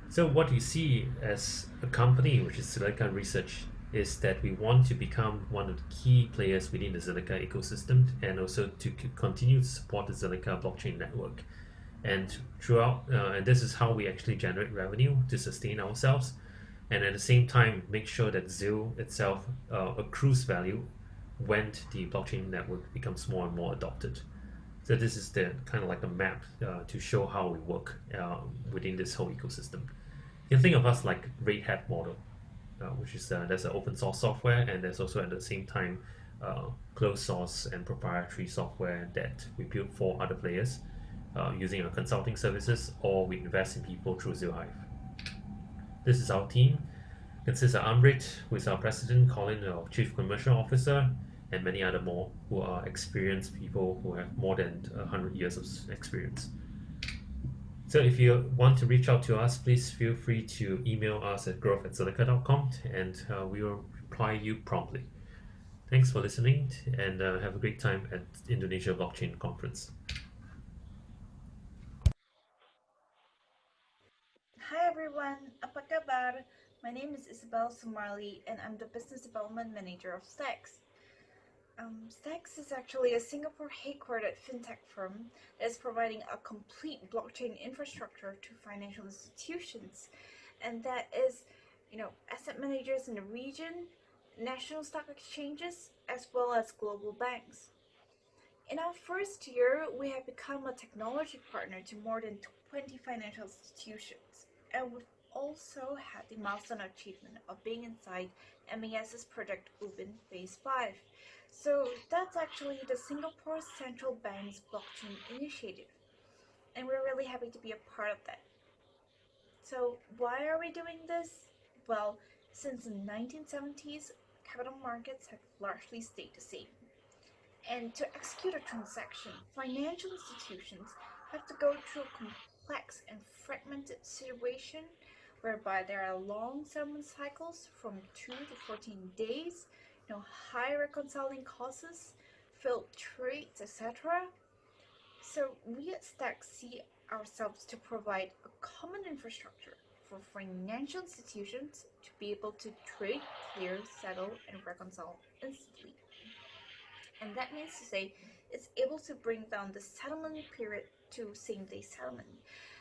So what you see as a company, which is Zilliqa Research, is that we want to become one of the key players within the Zilliqa ecosystem, and also to continue to support the Zilliqa blockchain network. And throughout, and this is how we actually generate revenue to sustain ourselves, and at the same time make sure that ZIL itself accrues value when the blockchain network becomes more and more adopted. So this is the kind of like a map to show how we work within this whole ecosystem. You can think of us like Red Hat model, which is there's an open source software, and there's also at the same time closed source and proprietary software that we build for other players using our consulting services, or we invest in people through ZilHive. This is our team. It consists of Amrit, who is our president, Colin, our chief commercial officer, and many other more who are experienced people who have more than 100 years of experience. So if you want to reach out to us, please feel free to email us at growth@zilliqa.com, and we will reply you promptly. Thanks for listening, and have a great time at Indonesia Blockchain Conference. Hi everyone, apa kabar? My name is Isabel Sumarli, and I'm the Business Development Manager of Stacks. Stacks is actually a Singapore headquartered fintech firm that is providing a complete blockchain infrastructure to financial institutions, and that is, asset managers in the region, national stock exchanges, as well as global banks. In our first year, we have become a technology partner to more than 20 financial institutions, and we've also had the milestone achievement of being inside MAS's Project Ubin Phase 5. So that's actually the Singapore Central Bank's blockchain initiative, and we're really happy to be a part of that. So why are we doing this? Well, since the 1970s, capital markets have largely stayed the same. And to execute a transaction, financial institutions have to go through a complex and fragmented situation whereby there are long settlement cycles from 2 to 14 days, high reconciling costs, failed trades, etc. So we at Stack see ourselves to provide a common infrastructure for financial institutions to be able to trade, clear, settle, and reconcile instantly. And that means to say it's able to bring down the settlement period to same-day settlement,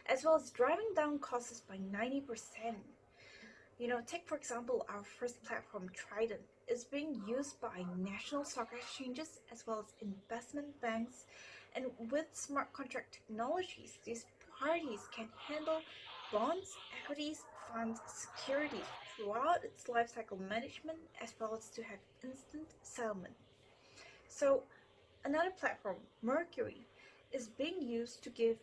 as well as driving down costs by 90%. Take for example our first platform, Trident, is being used by national stock exchanges as well as investment banks, and with smart contract technologies, these parties can handle bonds, equities, funds, securities throughout its lifecycle management, as well as to have instant settlement. So another platform, Mercury, is being used to give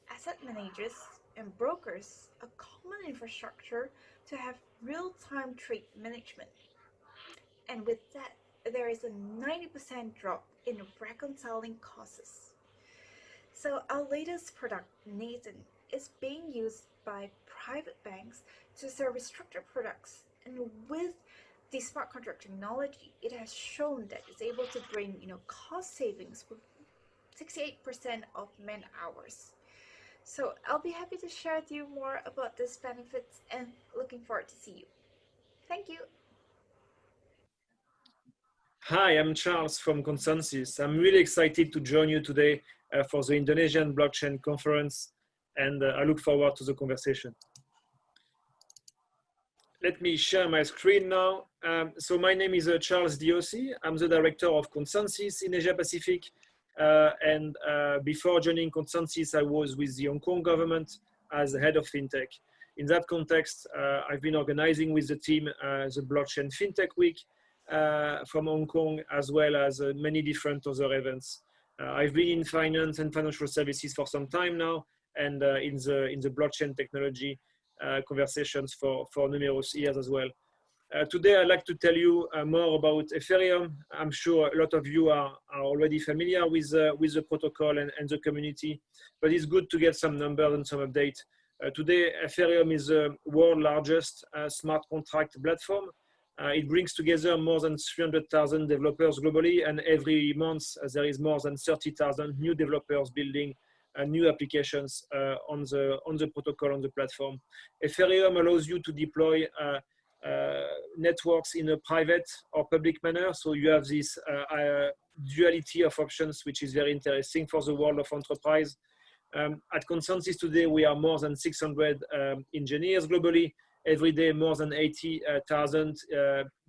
asset managers and brokers a common infrastructure to have real-time trade management. And with that, there is a 90% drop in reconciling costs. So our latest product, Nathan, is being used by private banks to serve structured products, and with the smart contract technology, it has shown that it's able to bring cost savings with 68% of man hours. So I'll be happy to share with you more about these benefits, and looking forward to see you. Thank you. Hi, I'm Charles from Consensus. I'm really excited to join you today for the Indonesian Blockchain Conference, and I look forward to the conversation. Let me share my screen now. So my name is Charles Diosi. I'm the director of Consensus in Asia Pacific. And before joining Consensus, I was with the Hong Kong government as the head of FinTech. In that context, I've been organizing with the team the Blockchain FinTech Week from Hong Kong, as well as many different other events. I've been in finance and financial services for some time now, and in the blockchain technology conversations for numerous years as well. Today, I'd like to tell you more about Ethereum. I'm sure a lot of you are already familiar with the protocol and the community, but it's good to get some numbers and some updates. Today, Ethereum is the world's largest smart contract platform. It brings together more than 300,000 developers globally, and every month there is more than 30,000 new developers building new applications on the protocol, on the platform. Ethereum allows you to deploy networks in a private or public manner, so you have this duality of options, which is very interesting for the world of enterprise. At Consensus today, we are more than 600 engineers globally. Every day, more than 80,000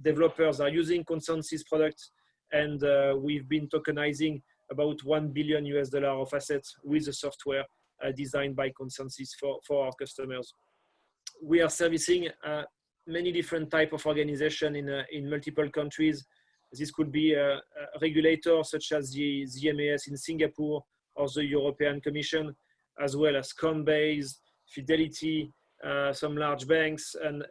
developers are using Consensus products, and we've been tokenizing about $1 billion of assets with the software designed by Consensus for our customers. We are servicing many different types of organizations in multiple countries. This could be a regulator such as the MAS in Singapore or the European Commission, as well as Coinbase, Fidelity, some large banks and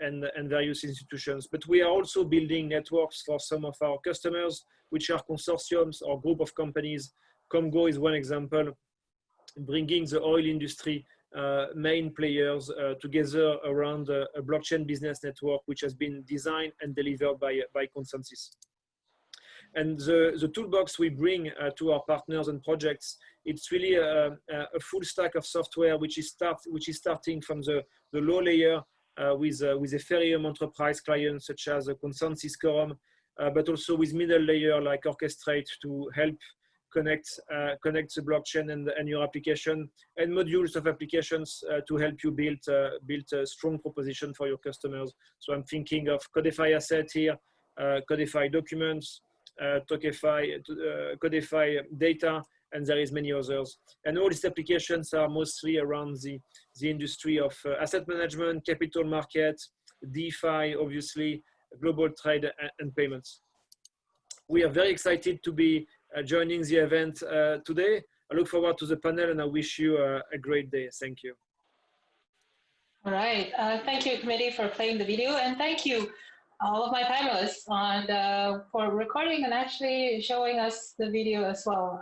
various institutions. But we are also building networks for some of our customers, which are consortiums or group of companies. Comgo is one example, bringing the oil industry main players together around a blockchain business network, which has been designed and delivered by Consensus. And the toolbox we bring to our partners and projects, it's really a full stack of software, which is starting from the low layer with Ethereum enterprise clients such as Consensus Quorum, but also with middle layer like Orchestrate to help connect the blockchain and your application, and modules of applications to help you build a strong proposition for your customers. So I'm thinking of Codify Asset here, Codify Documents, Codify Data, and there is many others. And all these applications are mostly around the industry of asset management, capital market, DeFi, obviously, global trade and payments. We are very excited to be joining the event today. I look forward to the panel and I wish you a great day. Thank you. All right. Thank you, committee, for playing the video, and thank you, all of my panelists, for recording and actually showing us the video as well.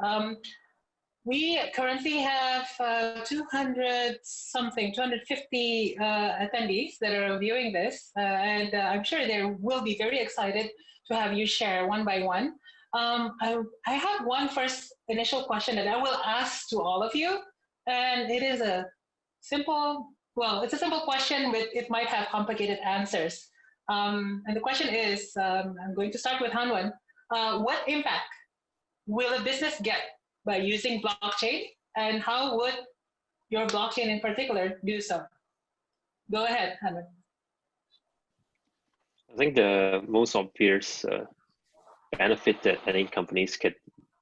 We currently have 250 attendees that are viewing this, and I'm sure they will be very excited to have you share one by one. I have one first initial question that I will ask to all of you, and it is a simple, well, it's a simple question, but it might have complicated answers. And the question is, I'm going to start with Hanwhan. What impact will a business get by using blockchain, and how would your blockchain in particular do so? Go ahead, Hanwhan. I think the most obvious benefit that any companies could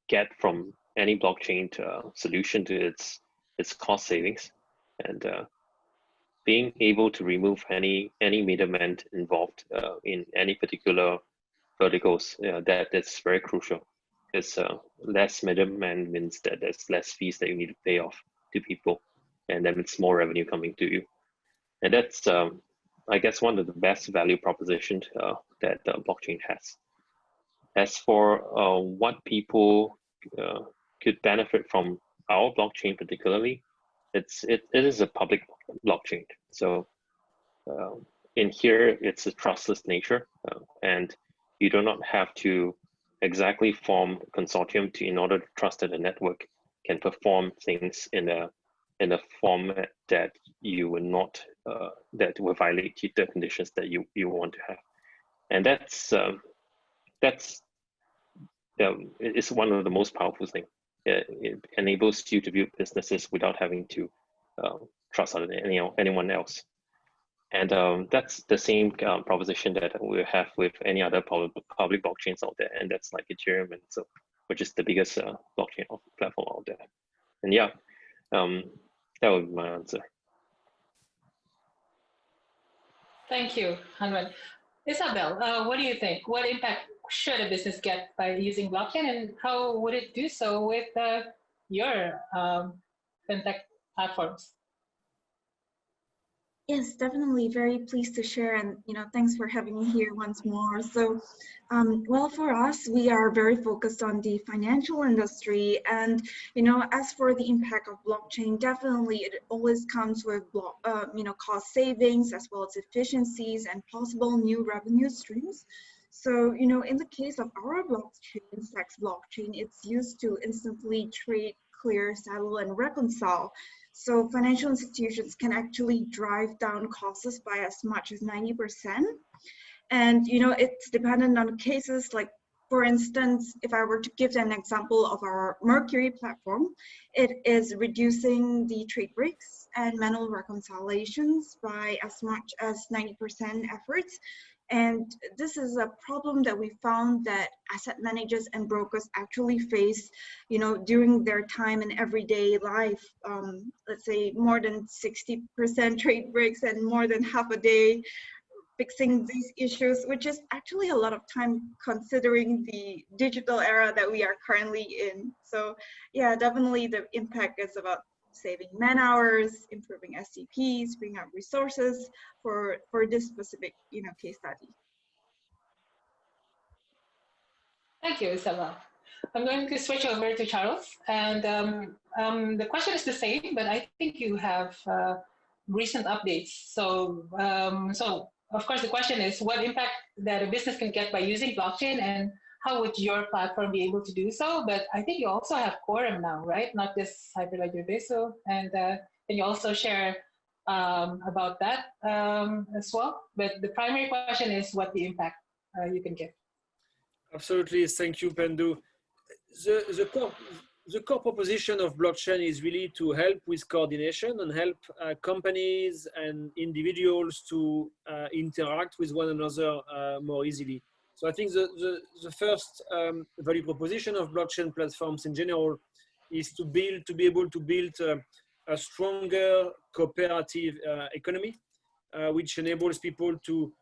get from any blockchain solution to its cost savings, and being able to remove any middleman involved in any particular verticals, that's very crucial. Because less middleman means that there's less fees that you need to pay off to people, and then it's more revenue coming to you. And that's, I guess, one of the best value propositions that blockchain has. As for what people could benefit from our blockchain particularly, it is a public blockchain. So in here, it's a trustless nature, and you do not have to exactly form a consortium in order to trust that the network can perform things in a format that you will not that will violate the conditions that you want to have. And that's it's one of the most powerful things. It enables you to build businesses without having to trust anyone else. And that's the same proposition that we have with any other public blockchains out there, and that's like Ethereum, and so, which is the biggest blockchain platform out there. And yeah, that would be my answer. Thank you, Hanwhan. Isabel, what do you think? What impact should a business get by using blockchain, and how would it do so with your fintech platforms? Yes, definitely. Very pleased to share, and thanks for having me here once more. So, well, for us, we are very focused on the financial industry, and as for the impact of blockchain, definitely it always comes with cost savings as well as efficiencies and possible new revenue streams. So, in the case of our blockchain, Stacks blockchain, it's used to instantly trade, clear, settle, and reconcile. So financial institutions can actually drive down costs by as much as 90%. And it's dependent on cases like, for instance, if I were to give an example of our Mercury platform, it is reducing the trade breaks and manual reconciliations by as much as 90% efforts. And this is a problem that we found that asset managers and brokers actually face, during their time in everyday life. Let's say more than 60% trade breaks and more than half a day fixing these issues, which is actually a lot of time considering the digital era that we are currently in. So yeah, definitely the impact is about saving man hours, improving SCPs, bringing up resources for this specific case study. Thank you, Isabel. I'm going to switch over to Charles, and the question is the same, but I think you have recent updates. So, so of course, the question is what impact that a business can get by using blockchain, and how would your platform be able to do so? But I think you also have Quorum now, right? Not just Hyperledger Beso, and can you also share about that as well? But the primary question is what the impact you can get. Absolutely, thank you, Pandu. The core proposition of blockchain is really to help with coordination and help companies and individuals to interact with one another more easily. So I think the first value proposition of blockchain platforms in general is to be able to build a stronger cooperative economy, which enables people to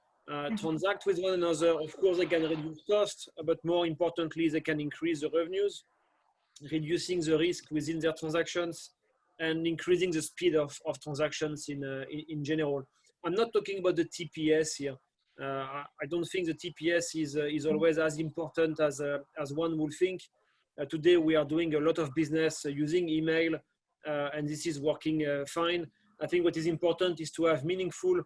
transact with one another. Of course, they can reduce costs, but more importantly, they can increase the revenues, reducing the risk within their transactions and increasing the speed of transactions in general. I'm not talking about the TPS here. I don't think the TPS is always as important as one would think. Today, we are doing a lot of business using email, and this is working fine. I think what is important is to have meaningful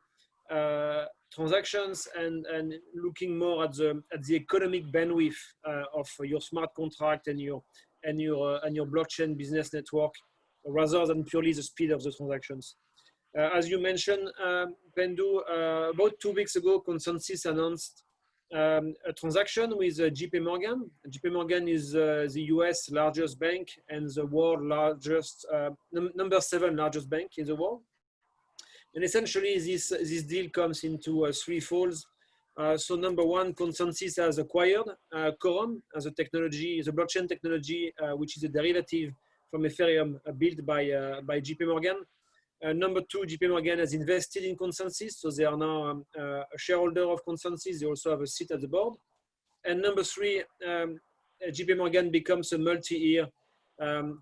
transactions and looking more at the economic bandwidth of your smart contract and your blockchain business network, rather than purely the speed of the transactions. As you mentioned, Pandu, about 2 weeks ago, Consensus announced a transaction with JP Morgan. JP Morgan is the US largest bank and the world largest, number 7 largest bank in the world. And essentially, this deal comes into 3 folds. So number one, Consensus has acquired Quorum as a technology, the blockchain technology, which is a derivative from Ethereum built by JP Morgan. Number two, JP Morgan has invested in Consensus, so they are now a shareholder of Consensus. They also have a seat at the board. And number three, JP Morgan becomes a multi-year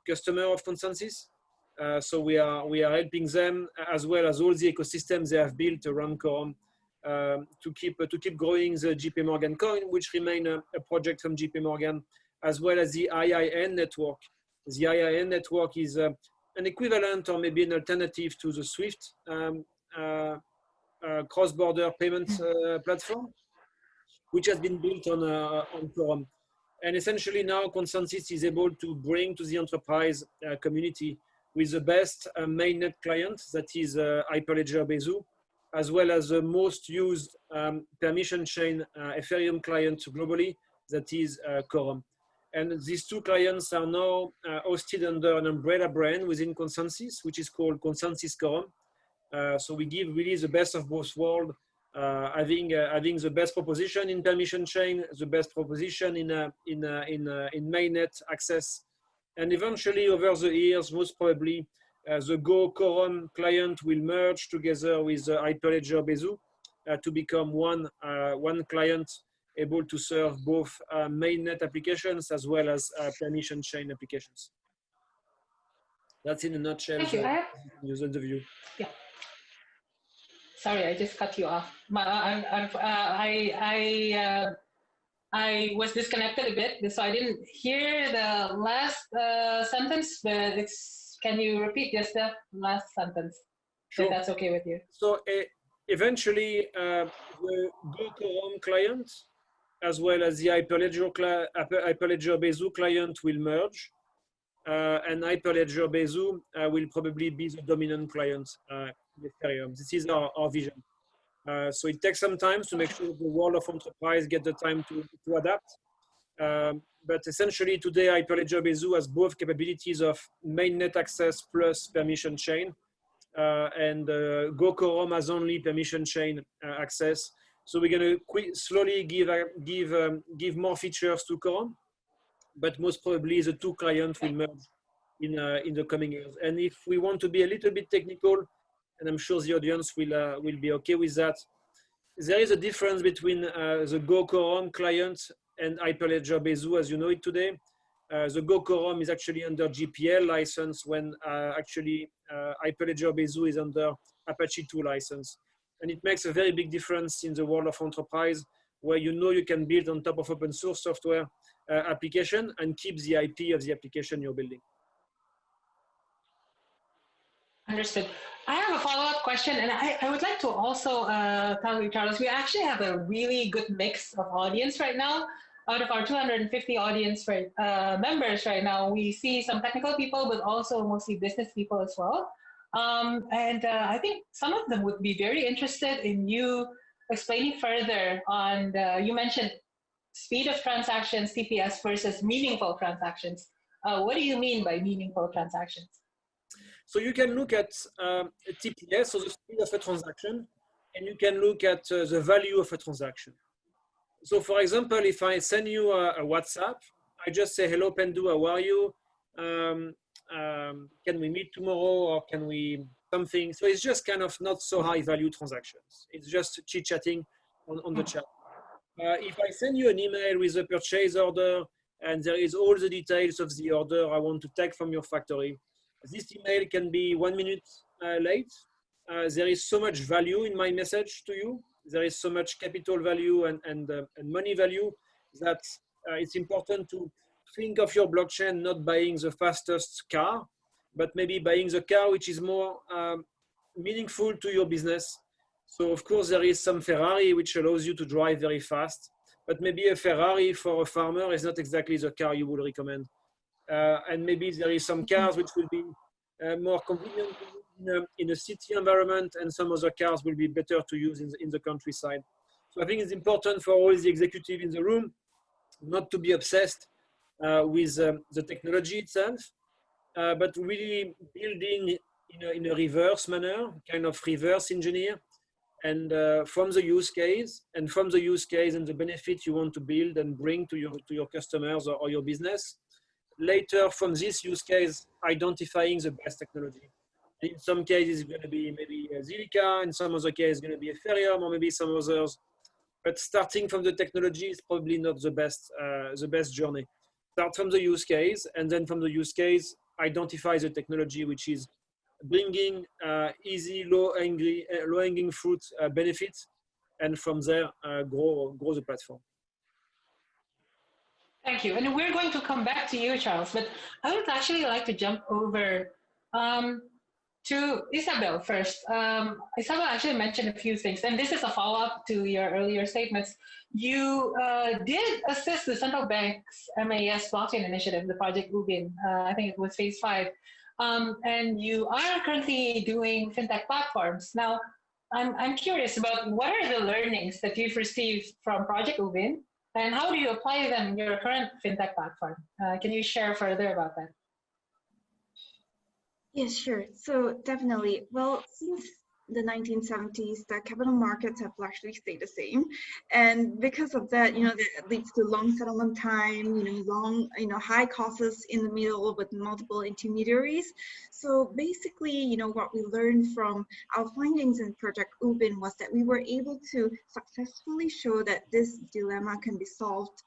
customer of Consensus. So we are helping them, as well as all the ecosystems they have built around Quorum, to keep growing the JP Morgan coin, which remain a project from JP Morgan, as well as the IIN network. The IIN network is an equivalent or maybe an alternative to the SWIFT cross-border payment platform, which has been built on Quorum. And essentially now Consensus is able to bring to the enterprise community with the best mainnet client, that is Hyperledger Besu, as well as the most used permission chain Ethereum client globally, that is Quorum. And these two clients are now hosted under an umbrella brand within Consensus, which is called Consensus Quorum. So we give really the best of both worlds, having the best proposition in permission chain, the best proposition in mainnet access. And eventually, over the years, most probably, the Go Quorum client will merge together with Hyperledger Besu to become one client able to serve both mainnet applications as well as permission chain applications. That's in a nutshell the user view. Yeah. Sorry, I just cut you off. I was disconnected a bit, so I didn't hear the last sentence. But can you repeat just the last sentence? Sure. If that's okay with you. So eventually, the GoCorum client, as well as the Hyperledger Besu client, will merge, and Hyperledger Besu will probably be the dominant client in Ethereum. This is our vision. So it takes some time to make sure the world of enterprise get the time to adapt. But essentially today, Hyperledger Besu has both capabilities of mainnet access plus permission chain. And GoCorum has only permission chain access. So we're going to slowly give more features to Corum, but most probably the two clients will merge in the coming years. And if we want to be a little bit technical, and I'm sure the audience will be okay with that, there is a difference between the GoCorum client and Hyperledger Besu as you know it today. The GoCorum is actually under GPL license when actually Hyperledger Besu is under Apache 2 license. And it makes a very big difference in the world of enterprise where you know you can build on top of open source software application and keep the IP of the application you're building. Understood. I have a follow-up question, and I would like to also tell you, Charles, we actually have a really good mix of audience right now. Out of our 250 audience members right now, we see some technical people, but also mostly business people as well. And I think some of them would be very interested in you explaining further on you mentioned speed of transactions, TPS versus meaningful transactions. What do you mean by meaningful transactions? So you can look at TPS, so the speed of a transaction, and you can look at the value of a transaction. So for example, if I send you a WhatsApp, I just say, hello, Pandu, how are you? Can we meet tomorrow or can we something? So it's just kind of not so high value transactions. It's just chit-chatting on the chat. If I send you an email with a purchase order and there is all the details of the order I want to take from your factory, this email can be 1 minute late. There is so much value in my message to you. There is so much capital value and money value that it's important to think of your blockchain not buying the fastest car, but maybe buying the car which is more meaningful to your business. So of course there is some Ferrari which allows you to drive very fast, but maybe a Ferrari for a farmer is not exactly the car you would recommend. And maybe there is some cars which will be more convenient in a city environment, and some other cars will be better to use in the countryside. So I think it's important for all the executives in the room not to be obsessed with the technology itself, but really building in a reverse manner, kind of reverse engineer, and from the use case and the benefit you want to build and bring to your customers or your business. Later, from this use case, identifying the best technology. In some cases, it's going to be maybe Zilliqa. In some other cases, it's going to be Ethereum or maybe some others. But starting from the technology is probably not the best journey. Start from the use case, and then from the use case, identify the technology which is bringing easy, low-hanging fruit benefits, and from there, grow the platform. Thank you. And we're going to come back to you, Charles, but I would actually like to jump over to Isabel first. Isabel actually mentioned a few things, and this is a follow-up to your earlier statements. You did assist the central bank's MAS blockchain initiative, the Project Ubin. I think it was phase 5. And you are currently doing fintech platforms. Now, I'm curious about what are the learnings that you've received from Project Ubin, and how do you apply them in your current fintech platform? Can you share further about that? Yes, sure. So definitely. Well, since the 1970s, the capital markets have largely stayed the same. And because of that, that leads to long settlement time, high costs in the middle with multiple intermediaries. So basically, what we learned from our findings in Project Ubin was that we were able to successfully show that this dilemma can be solved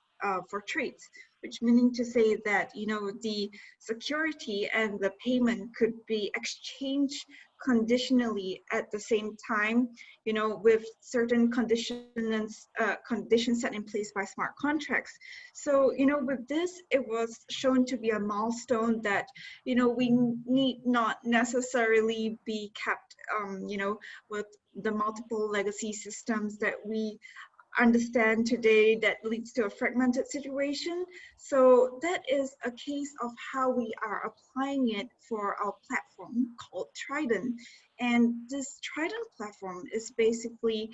for trades, which meaning to say that, the security and the payment could be exchanged conditionally at the same time, with certain conditions set in place by smart contracts. So, with this, it was shown to be a milestone that, we need not necessarily be kept, with the multiple legacy systems that we understand today that leads to a fragmented situation. So that is a case of how we are applying it for our platform called Trident. And this Trident platform is basically,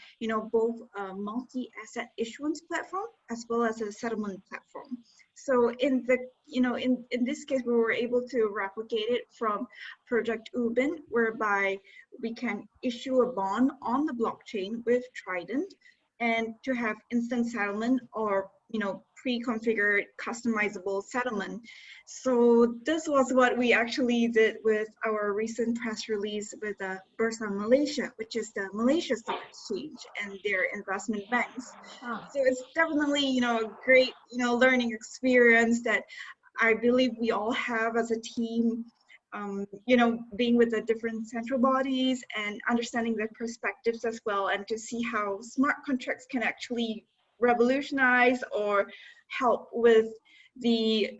both a multi-asset issuance platform as well as a settlement platform. So in the, in this case, we were able to replicate it from Project Ubin, whereby we can issue a bond on the blockchain with Trident, and to have instant settlement or pre-configured customizable settlement. So this was what we actually did with our recent press release with the Bursa Malaysia, which is the Malaysia Stock Exchange and their investment banks. So it's definitely a great learning experience that I believe we all have as a team. Being with the different central bodies and understanding their perspectives as well, and to see how smart contracts can actually revolutionize or help with the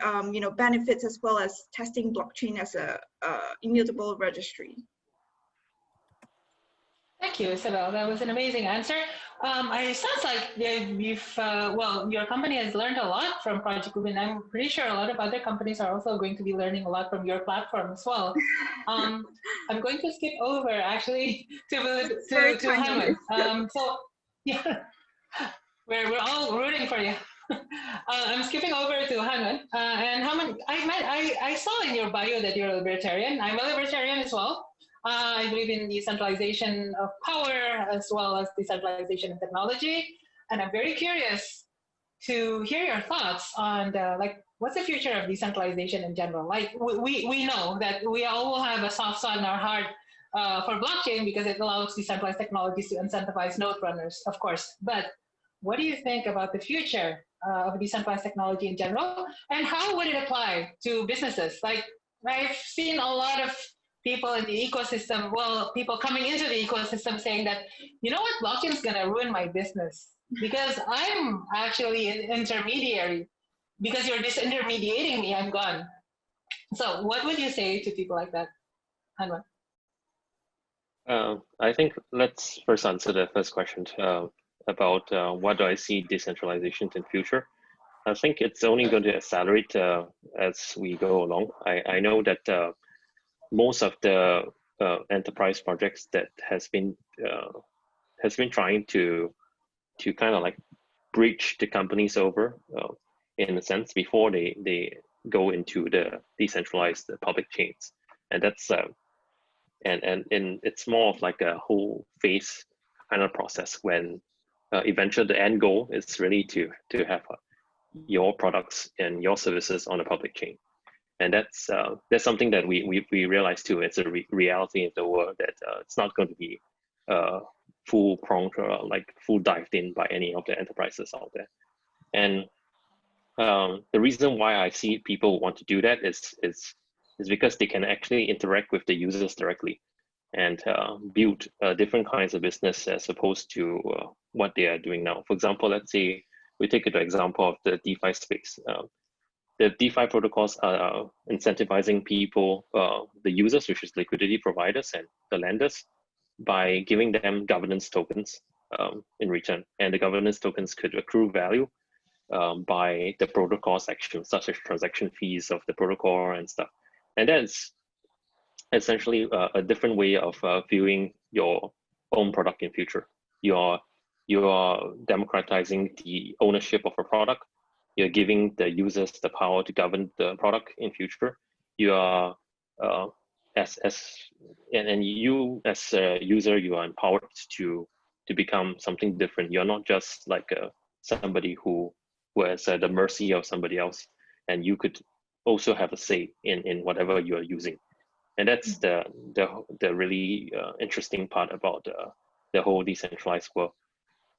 benefits, as well as testing blockchain as a immutable registry. Thank you, Isabel. That was an amazing answer. It sounds like your company has learned a lot from Project Ubin. I'm pretty sure a lot of other companies are also going to be learning a lot from your platform as well. I'm going to skip over actually to Hanwon. So yeah, we're all rooting for you. I'm skipping over to Hanwon. And Hanwon, I saw in your bio that you're a libertarian. I'm a libertarian as well. I believe in decentralization of power as well as decentralization in technology. And I'm very curious to hear your thoughts on what's the future of decentralization in general? Like we know that we all will have a soft spot in our heart for blockchain because it allows decentralized technologies to incentivize node runners, of course. But what do you think about the future of decentralized technology in general? And how would it apply to businesses? Like I've seen a lot of people in the ecosystem, people coming into the ecosystem saying that, blockchain is going to ruin my business because I'm actually an intermediary. Because you're disintermediating me, I'm gone. So what would you say to people like that, Hanwon? I think let's first answer the first question about what do I see decentralization in the future. I think it's only going to accelerate as we go along. I know that most of the enterprise projects that has been trying to kind of like bridge the companies over in a sense before they go into the decentralized public chains, and that's and it's more of like a whole phase kind of process when eventually the end goal is really to have your products and your services on a public chain. And that's something that we realize too. It's a reality of the world that it's not going to be full pronged like full dived in by any of the enterprises out there. And the reason why I see people want to do that is because they can actually interact with the users directly and build different kinds of business as opposed to what they are doing now. For example, let's say we take the example of the DeFi space. The DeFi protocols are incentivizing people, the users, which is liquidity providers and the lenders, by giving them governance tokens in return. And the governance tokens could accrue value by the protocol's actions, such as transaction fees of the protocol and stuff. And that's essentially a different way of viewing your own product in future. You are democratizing the ownership of a product. You're giving the users the power to govern the product in future. You are and you as a user, you are empowered to become something different. You're not just like somebody who was at the mercy of somebody else, and you could also have a say in whatever you are using. And that's the really interesting part about the whole decentralized world.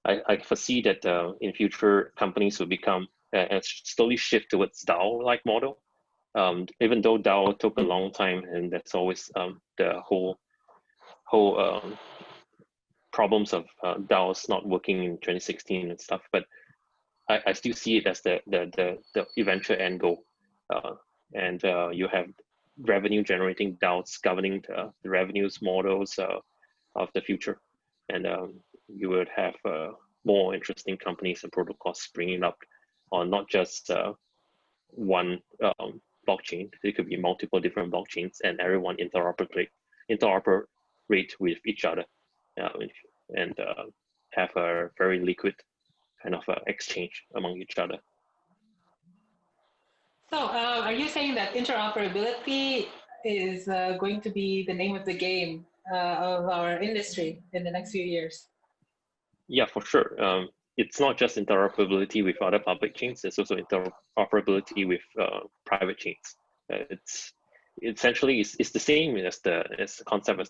I foresee that in future companies will become and slowly shift towards DAO-like model. Even though DAO took a long time, and that's always the whole whole problems of DAOs not working in 2016 and stuff, but I still see it as the eventual end goal. And you have revenue generating DAOs governing the revenues models of the future. And you would have more interesting companies and protocols springing up on not just one blockchain. There could be multiple different blockchains and everyone interoperate with each other and have a very liquid kind of exchange among each other. So are you saying that interoperability is going to be the name of the game of our industry in the next few years? Yeah, for sure. It's not just interoperability with other public chains, it's also interoperability with private chains. It's essentially it's the same as the concept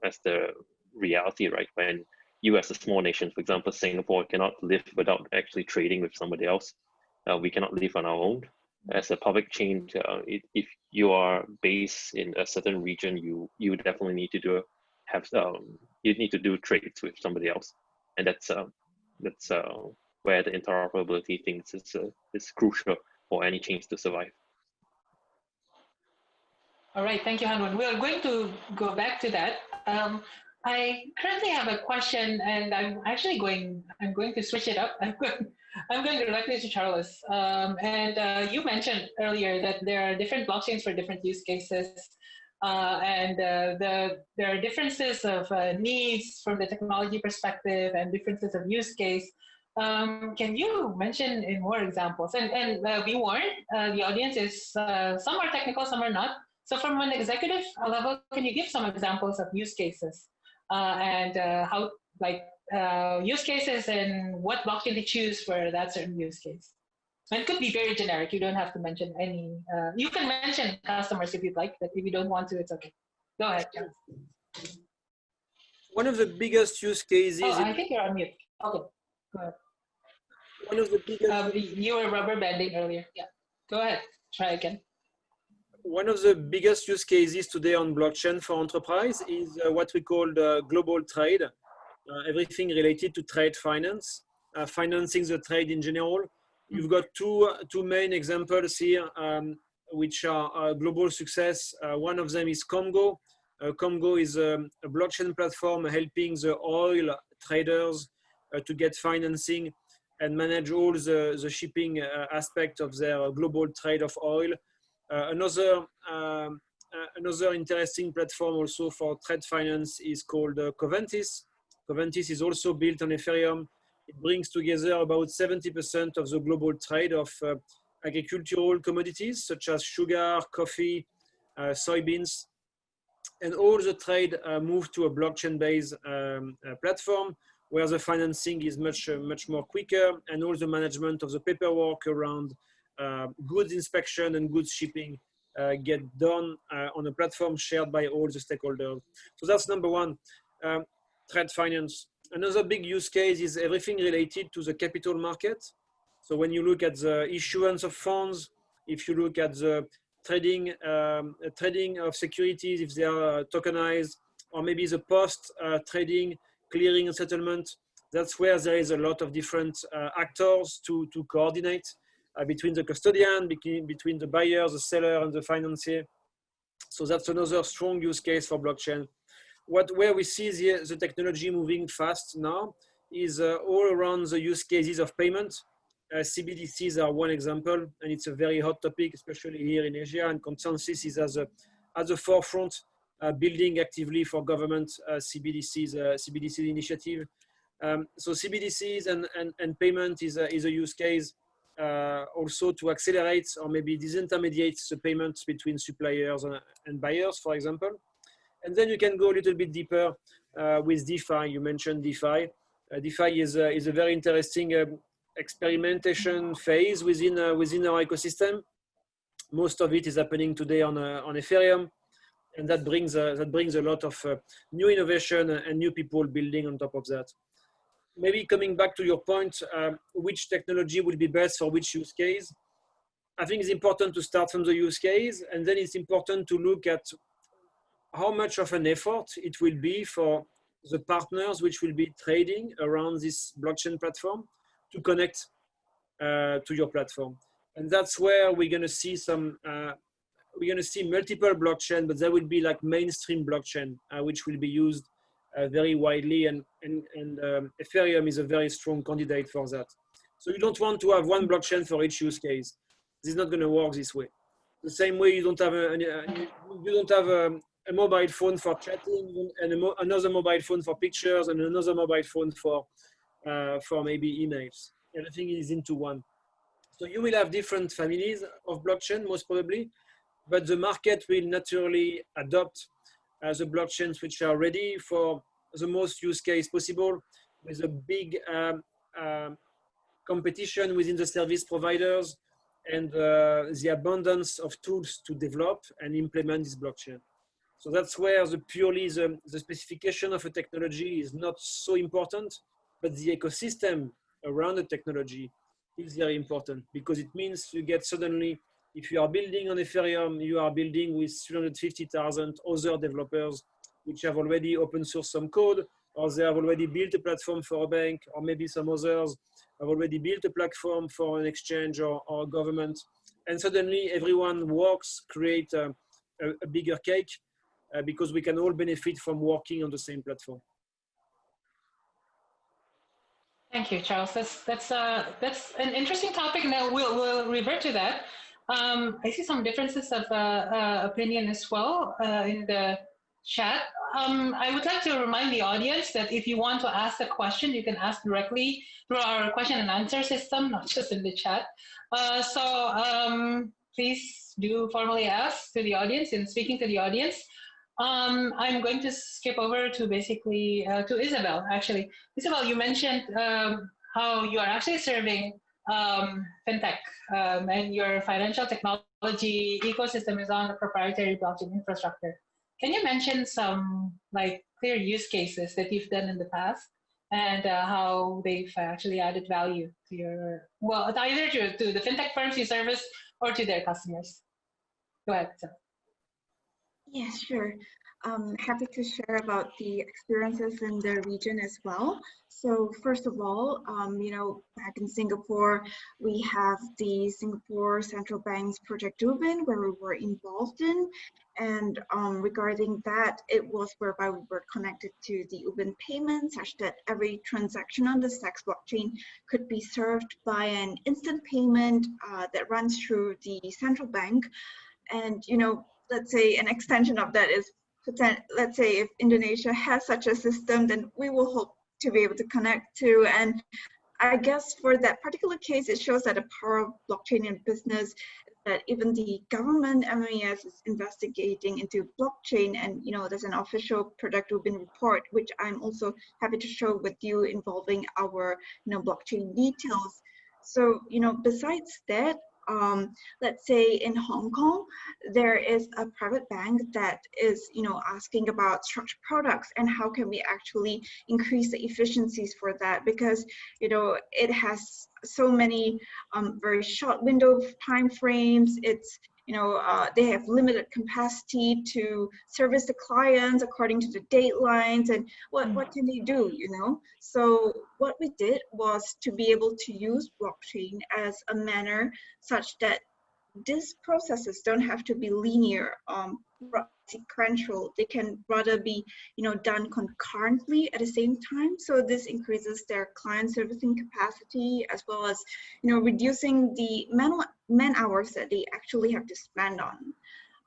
as the reality, right? When you as a small nation, for example, Singapore cannot live without actually trading with somebody else. We cannot live on our own. As a public chain, if you are based in a certain region, you definitely need to do trades with somebody else, and that's where the interoperability thing is crucial for any chains to survive. All right, thank you, Hanwon. We are going to go back to that. I currently have a question, and I'm going to switch it up. I'm going directly to Charles. You mentioned earlier that there are different blockchains for different use cases, and there are differences of needs from the technology perspective and differences of use case. Can you mention in more examples? And be warned, the audience is some are technical, some are not. So from an executive level, can you give some examples of use cases and how, like, use cases and what blockchain to choose for that certain use case? And it could be very generic. You don't have to mention any. You can mention customers if you'd like, but if you don't want to, it's okay. Go ahead, Charles. One of the biggest use cases. Oh, I think you're on mute. Okay, go ahead. One of the biggest. You were rubber banding earlier. Yeah, go ahead. Try again. One of the biggest use cases today on blockchain for enterprise is what we call the global trade. Everything related to trade finance, financing the trade in general. You've got two main examples here, which are global success. One of them is Congo. Congo is a blockchain platform helping the oil traders to get financing and manage all the shipping aspect of their global trade of oil. Another interesting platform also for trade finance is called Covantis. Covantis is also built on Ethereum. It brings together about 70% of the global trade of agricultural commodities such as sugar, coffee, soybeans, and all the trade moved to a blockchain-based platform where the financing is much more quicker, and all the management of the paperwork around goods inspection and goods shipping get done on a platform shared by all the stakeholders. So that's number one, trade finance. Another big use case is everything related to the capital market. So when you look at the issuance of funds, if you look at the trading of securities, if they are tokenized, or maybe the post-trading clearing and settlement, that's where there is a lot of different actors to coordinate between the custodian, between the buyer, the seller, and the financier. So that's another strong use case for blockchain. Where we see the technology moving fast now is all around the use cases of payment. CBDCs are one example, and it's a very hot topic, especially here in Asia, and Consensus is at the forefront, building actively for government CBDC initiative. So CBDCs and payment is a use case also to accelerate or maybe disintermediate the payments between suppliers and buyers, for example. And then you can go a little bit deeper with DeFi. You mentioned DeFi. DeFi is a very interesting experimentation phase within our ecosystem. Most of it is happening today on Ethereum, and that brings a lot of new innovation and new people building on top of that. Maybe coming back to your point, which technology would be best for which use case? I think it's important to start from the use case, and then it's important to look at how much of an effort it will be for the partners which will be trading around this blockchain platform to connect to your platform. And that's where we're going to see multiple blockchain, but there will be like mainstream blockchain, which will be used very widely. And Ethereum is a very strong candidate for that. So you don't want to have one blockchain for each use case. This is not going to work this way. The same way you don't have a mobile phone for chatting and another mobile phone for pictures and another mobile phone for maybe emails. Everything is into one. So you will have different families of blockchain, most probably, but the market will naturally adopt the blockchains which are ready for the most use case possible, with a big competition within the service providers and the abundance of tools to develop and implement this blockchain. So that's where the specification of a technology is not so important, but the ecosystem around the technology is very important, because it means you get suddenly, if you are building on Ethereum, you are building with 350,000 other developers which have already open sourced some code, or they have already built a platform for a bank, or maybe some others have already built a platform for an exchange or a government. And suddenly everyone works, create a bigger cake, because we can all benefit from working on the same platform. Thank you, Charles. That's an interesting topic. Now we'll revert to that. I see some differences of opinion as well in the chat. I would like to remind the audience that if you want to ask a question, you can ask directly through our question and answer system, not just in the chat. So please do formally ask to the audience and speaking to the audience. I'm going to skip over to basically to Isabel, actually. Isabel, you mentioned how you are actually serving fintech and your financial technology ecosystem is on a proprietary blockchain infrastructure. Can you mention some like clear use cases that you've done in the past and how they've actually added value to your, well, either to the fintech firms you service or to their customers? Go ahead. Yeah, sure. Happy to share about the experiences in the region as well. So first of all, back in Singapore, we have the Singapore Central Bank's Project Ubin, where we were involved in. And regarding that, it was whereby we were connected to the Ubin payment, such that every transaction on the Stacks blockchain could be served by an instant payment that runs through the central bank. And, let's say an extension of that is, let's say if Indonesia has such a system, then we will hope to be able to connect to. And I guess for that particular case, it shows that the power of blockchain in business, that even the government MES is investigating into blockchain. And there's an official Project Ubin report, which I'm also happy to show with you, involving our blockchain details. So besides that, let's say in Hong Kong, there is a private bank that is, asking about structured products and how can we actually increase the efficiencies for that, because, it has so many very short window of time frames. It's, they have limited capacity to service the clients according to the deadlines, and what can they do, So what we did was to be able to use blockchain as a manner such that these processes don't have to be linear, sequential. They can rather be, done concurrently at the same time. So this increases their client servicing capacity, as well as, reducing the man hours that they actually have to spend on.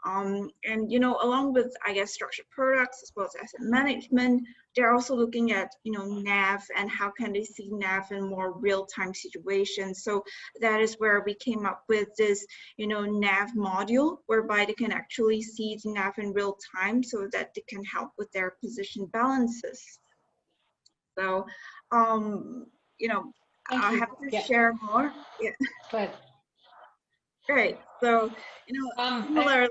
And along with, I guess, structured products as well as asset management, they're also looking at, NAV and how can they see NAV in more real-time situations. So that is where we came up with this, NAV module, whereby they can actually see the NAV in real time so that they can help with their position balances. So, I'm happy to share more. Yeah. Go ahead. Great. So, similarly.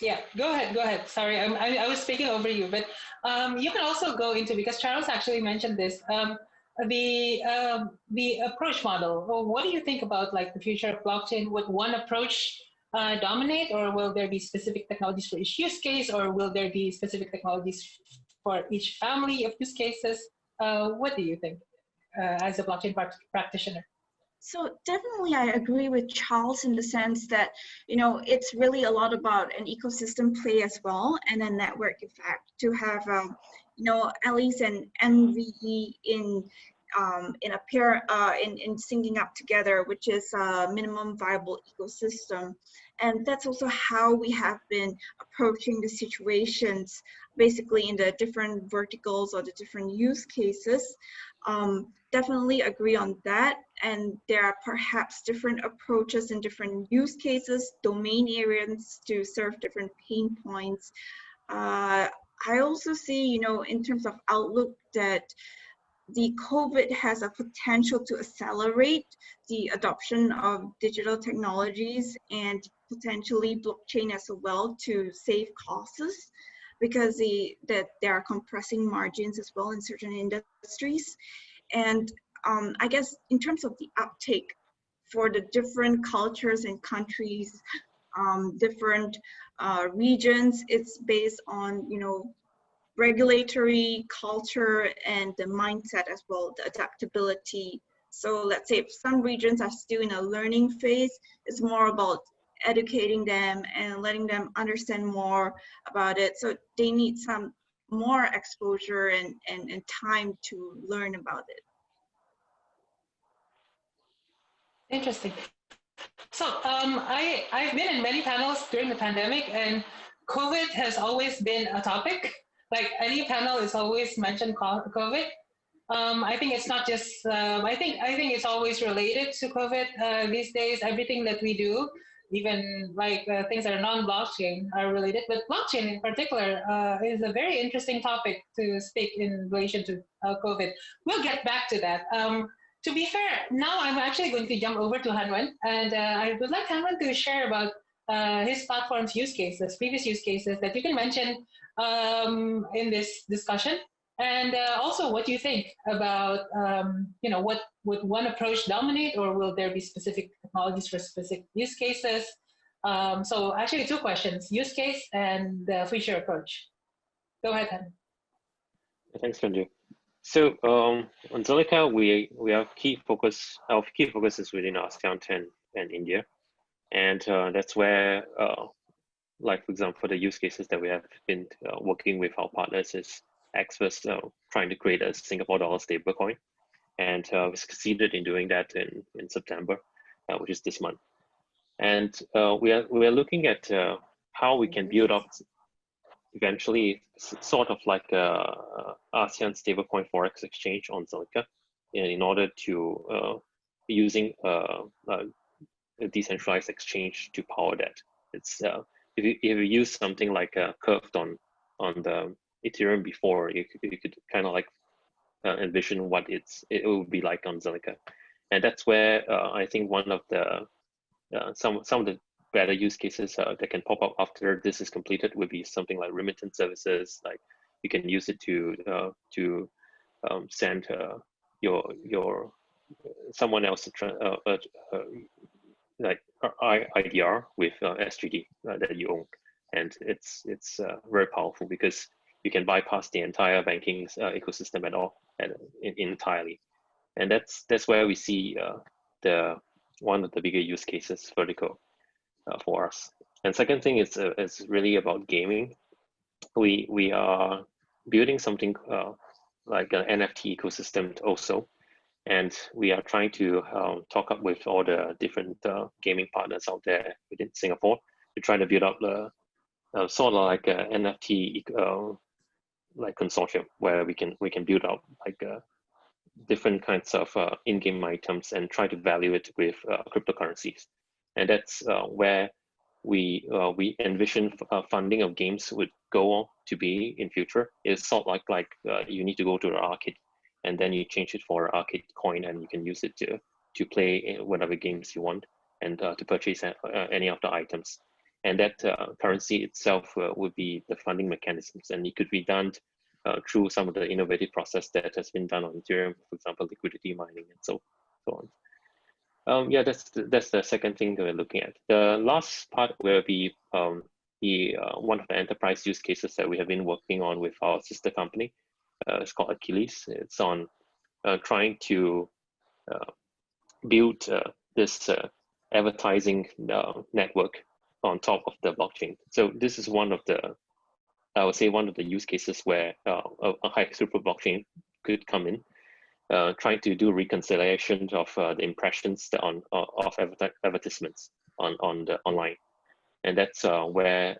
Yeah, go ahead. Sorry, I was speaking over you, but you can also go into, because Charles actually mentioned this, the approach model. Well, what do you think about like the future of blockchain? Would one approach dominate, or will there be specific technologies for each use case, or will there be specific technologies for each family of use cases? What do you think as a blockchain practitioner? So definitely I agree with Charles in the sense that, you know, it's really a lot about an ecosystem play as well, and a network effect to have, you know, at least an MVE in a pair, in syncing up together, which is a minimum viable ecosystem. And that's also how we have been approaching the situations, basically in the different verticals or the different use cases. Definitely agree on that. And there are perhaps different approaches in different use cases, domain areas to serve different pain points. I also see, you know, in terms of outlook, that the COVID has a potential to accelerate the adoption of digital technologies and potentially blockchain as well to save costs, because that there are compressing margins as well in certain industries. And I guess in terms of the uptake for the different cultures and countries, different regions, it's based on, you know, regulatory culture and the mindset as well, the adaptability. So let's say if some regions are still in a learning phase, it's more about educating them and letting them understand more about it. So they need some more exposure and time to learn about it. Interesting. So I've been in many panels during the pandemic, and COVID has always been a topic. Like any panel is always mentioned COVID. I think it's not just. I think it's always related to COVID these days. Everything that we do, even like things that are non-blockchain, are related. But blockchain in particular is a very interesting topic to speak in relation to COVID. We'll get back to that. To be fair, now I'm actually going to jump over to Hanwen, and I would like Hanwen to share about his platform's use cases, previous use cases that you can mention in this discussion, and also what you think about, you know, what would one approach dominate, or will there be specific technologies for specific use cases? So actually 2 questions, use case and the future approach. Go ahead, Hanwen. Thanks, Pandu. So on Zilliqa, we have our key focus is within ASEAN 10 and India. And that's where, like for example, for the use cases that we have been working with our partners is experts trying to create a Singapore dollar stablecoin. And we succeeded in doing that in September, which is this month. And we are looking at how we can build up eventually sort of like a ASEAN stablecoin forex exchange on Zilliqa in order to using a decentralized exchange to power that. It's if you use something like curved on the Ethereum before, you could kind of like envision what it would be like on Zilliqa. And that's where I think one of the some of the better use cases that can pop up after this is completed would be something like remittance services. Like you can use it to send your someone else like IDR with SGD that you own, and it's very powerful because you can bypass the entire banking ecosystem at all entirely, and that's where we see the one of the bigger use cases vertical for us. And second thing is really about gaming. We are building something like an NFT ecosystem also, and we are trying to talk up with all the different gaming partners out there within Singapore to try to build up the sort of like a NFT like consortium where we can build up like different kinds of in-game items and try to value it with cryptocurrencies. And that's where we envision funding of games would go to be in future. It's sort of like you need to go to the arcade and then you change it for arcade coin and you can use it to play whatever games you want and to purchase any of the items. And that currency itself would be the funding mechanisms, and it could be done through some of the innovative process that has been done on Ethereum, for example, liquidity mining and so on. Yeah, that's the second thing that we're looking at. The last part will be one of the enterprise use cases that we have been working on with our sister company. It's called Achilles. It's on trying to build this advertising network on top of the blockchain. So this is one of the, I would say, one of the use cases where a high throughput blockchain could come in, trying to do reconciliation of the impressions of advertisements on the online, and that's where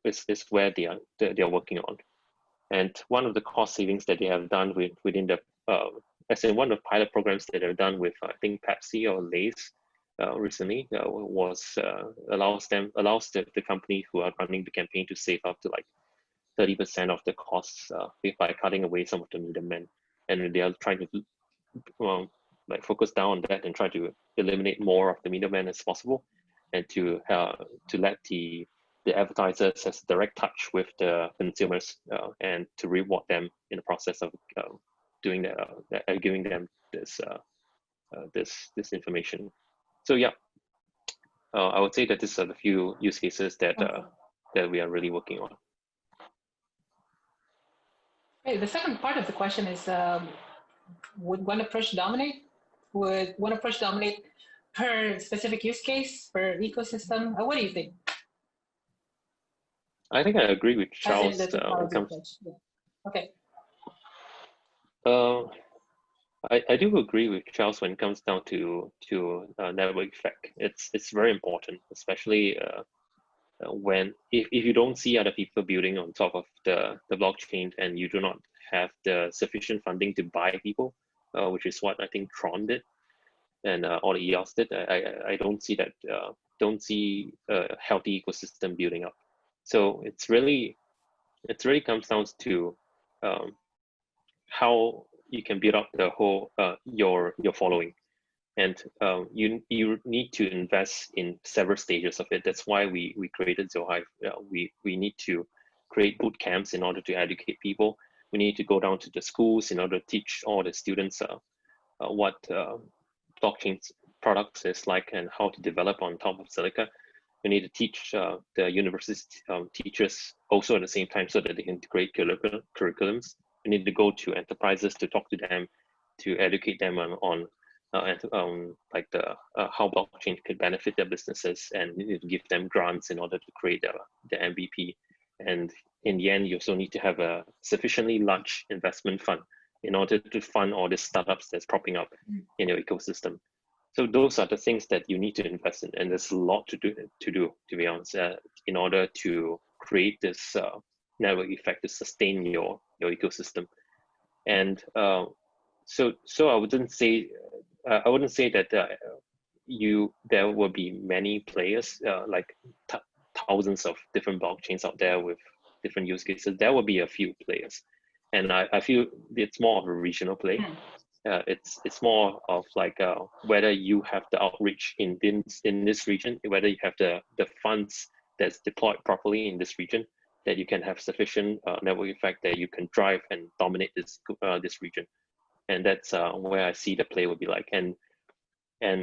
is where they are working on. And one of the cost savings that they have done within the as in one of the pilot programs that they've done with I think Pepsi or Lay's recently was allows the company who are running the campaign to save up to like 30% of the costs by cutting away some of the middlemen, and they are trying to like focus down on that and try to eliminate more of the middlemen as possible, and to let the advertisers has direct touch with the consumers and to reward them in the process of doing giving them this this information. So yeah, I would say that these are the few use cases that that we are really working on. Okay, the second part of the question is, would one approach dominate? Would one approach dominate per specific use case, per ecosystem? What do you think? I think I agree with As in Charles. the technology approach. Yeah. Okay. I do agree with Charles when it comes down to network effect. It's very important, especially when if you don't see other people building on top of the blockchain and you do not have the sufficient funding to buy people, which is what I think Tron did and all the EOS did. I don't see that a healthy ecosystem building up. So it really comes down to how you can build up the whole your following, and you need to invest in several stages of it. That's why we created ZoHive. We need to create boot camps in order to educate people. We need to go down to the schools in order to teach all the students what blockchain products is like and how to develop on top of Silica. We need to teach the university teachers also at the same time so that they can create curriculums. We need to go to enterprises to talk to them, to educate them on like how blockchain could benefit their businesses, and you need to give them grants in order to create the MVP. And in the end, you also need to have a sufficiently large investment fund in order to fund all the startups that's popping up in your ecosystem. So those are the things that you need to invest in, and there's a lot to do to be honest, in order to create this network effect to sustain your ecosystem. And so I wouldn't say that there will be many players like thousands of different blockchains out there with different use cases. There will be a few players, and I feel it's more of a regional play. It's more of like whether you have the outreach in this region, whether you have the funds that's deployed properly in this region, that you can have sufficient network effect that you can drive and dominate this region. And that's where I see the play would be like. And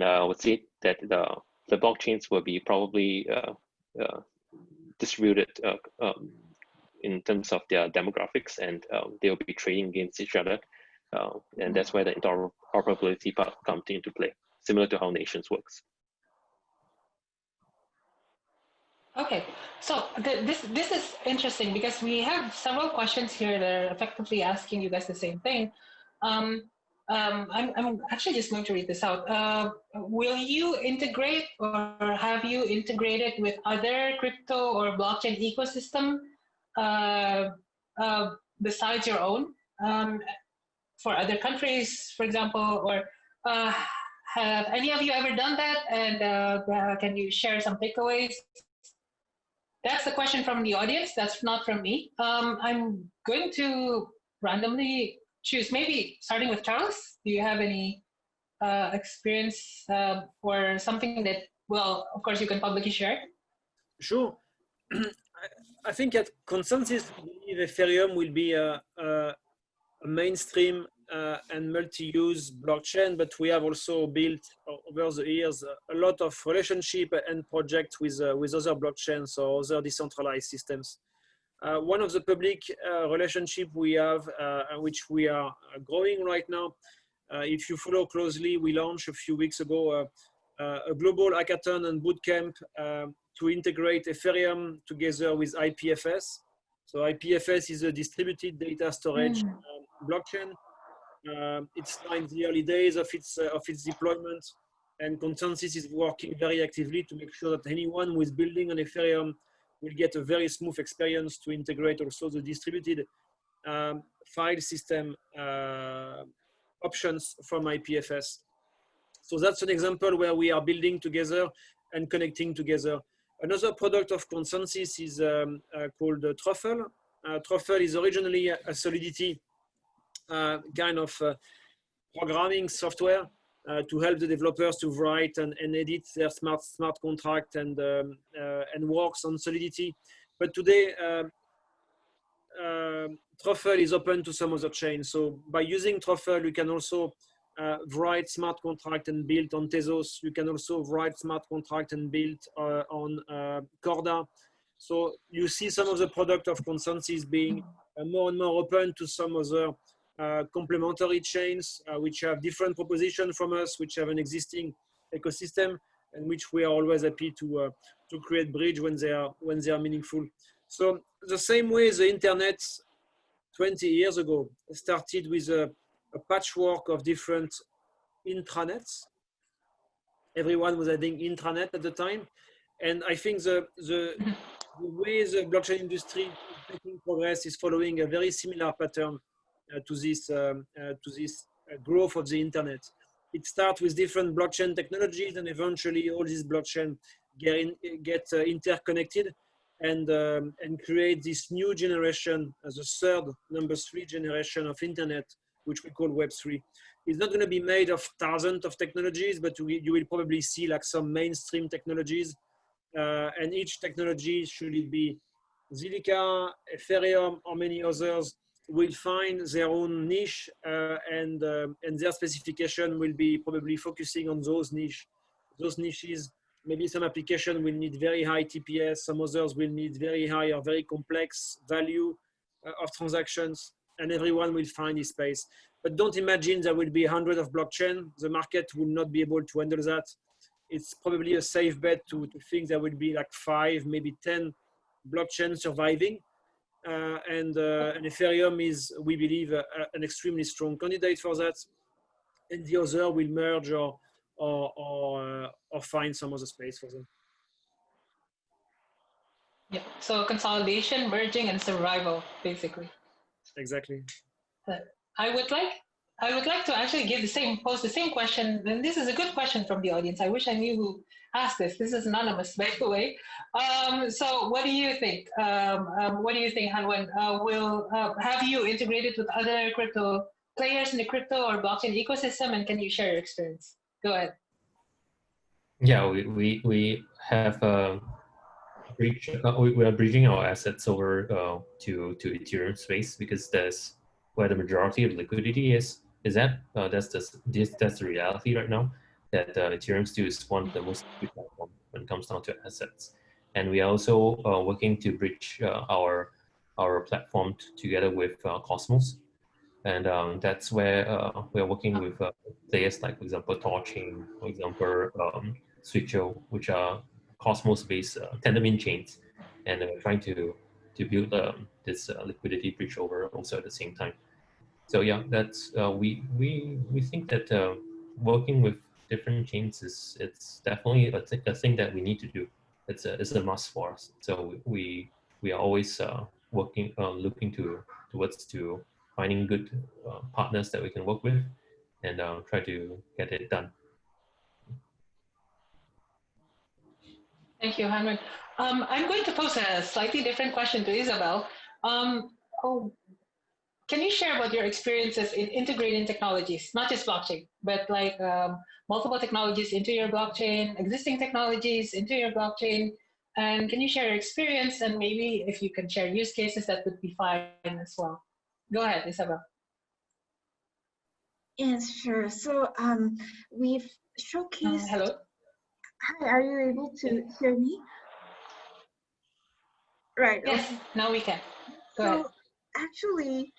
I would say that the blockchains will be probably distributed in terms of their demographics, and they'll be trading against each other. And that's where the interoperability part comes into play, similar to how Nations works. Okay, so this is interesting because we have several questions here that are effectively asking you guys the same thing. I'm actually just going to read this out. Will you integrate, or have you integrated with other crypto or blockchain ecosystem besides your own, for other countries, for example, or have any of you ever done that? And can you share some takeaways? That's the question from the audience. That's not from me. I'm going to randomly choose, maybe starting with Charles. Do you have any experience or something that, well, of course, you can publicly share? Sure. I think at consensus, Ethereum will be a mainstream and multi-use blockchain, but we have also built over the years a lot of relationship and projects with other blockchains or other decentralized systems. One of the public relationship we have, which we are growing right now, if you follow closely, we launched a few weeks ago a global hackathon and bootcamp to integrate Ethereum together with IPFS. So IPFS is a distributed data storage blockchain. It's now in the early days of its deployment, and Consensus is working very actively to make sure that anyone who is building on Ethereum will get a very smooth experience to integrate also the distributed file system options from IPFS. So that's an example where we are building together and connecting together. Another product of Consensus is called Truffle. Truffle is originally a Solidity kind of programming software to help the developers to write and edit their smart contract and works on Solidity. But today, Truffle is open to some other chains. So by using Truffle, you can also write smart contract and build on Tezos. You can also write smart contract and build on Corda. So you see some of the product of Consensus being more and more open to some other complementary chains, which have different propositions from us, which have an existing ecosystem, and which we are always happy to create bridge when they are meaningful. So the same way the internet 20 years ago started with a patchwork of different intranets. Everyone was adding intranet at the time, and I think the way the blockchain industry is making progress is following a very similar pattern to this growth of the internet. It starts with different blockchain technologies, and eventually all these blockchain get interconnected and create this new generation as a third, number 3 generation of internet, which we call Web3. It's not going to be made of thousands of technologies, but you will probably see like some mainstream technologies, and each technology, should it be Zilliqa, Ethereum, or many others, will find their own niche, and their specification will be probably focusing on those niches. Maybe some application will need very high TPS, some others will need very high or very complex value of transactions, and everyone will find his space. But don't imagine there will be hundreds of blockchain. The market will not be able to handle that. It's probably a safe bet to think there will be like 5, maybe 10 blockchains surviving. And Ethereum is, we believe, an extremely strong candidate for that. And the other will merge or find some other space for them. Yeah, so consolidation, merging, and survival, basically. Exactly. I would like to actually pose the same question, and this is a good question from the audience. I wish I knew who asked this. This is anonymous, by the way. So what do you think? What do you think, Hanwen? Have you integrated with other crypto players in the crypto or blockchain ecosystem, and can you share your experience? Go ahead. Yeah, we have we are bridging our assets over to Ethereum space, because that's where the majority of liquidity is at. That's the reality right now, that Ethereum still is one of the most liquid platforms when it comes down to assets. And we are also working to bridge our platform together with Cosmos. And that's where we are working with players like, for example, Torchain, for example, Switcho, which are Cosmos-based Tendermint chains, and we're trying to build this liquidity bridge over also at the same time. So yeah, that's we think that working with different chains it's definitely a thing that we need to do. It's a must for us. So we are always working looking towards finding good partners that we can work with, and try to get it done. Thank you, Hanwen. I'm going to pose a slightly different question to Isabel. Can you share about your experiences in integrating technologies, not just blockchain, but like multiple technologies into your blockchain, existing technologies into your blockchain? And can you share your experience, and maybe if you can share use cases, that would be fine as well. Go ahead, Isabel. Yes, sure. So we've showcased. Hello. Hi, are you able to hear me? Right. Yes, Okay. now we can. Go ahead. So actually,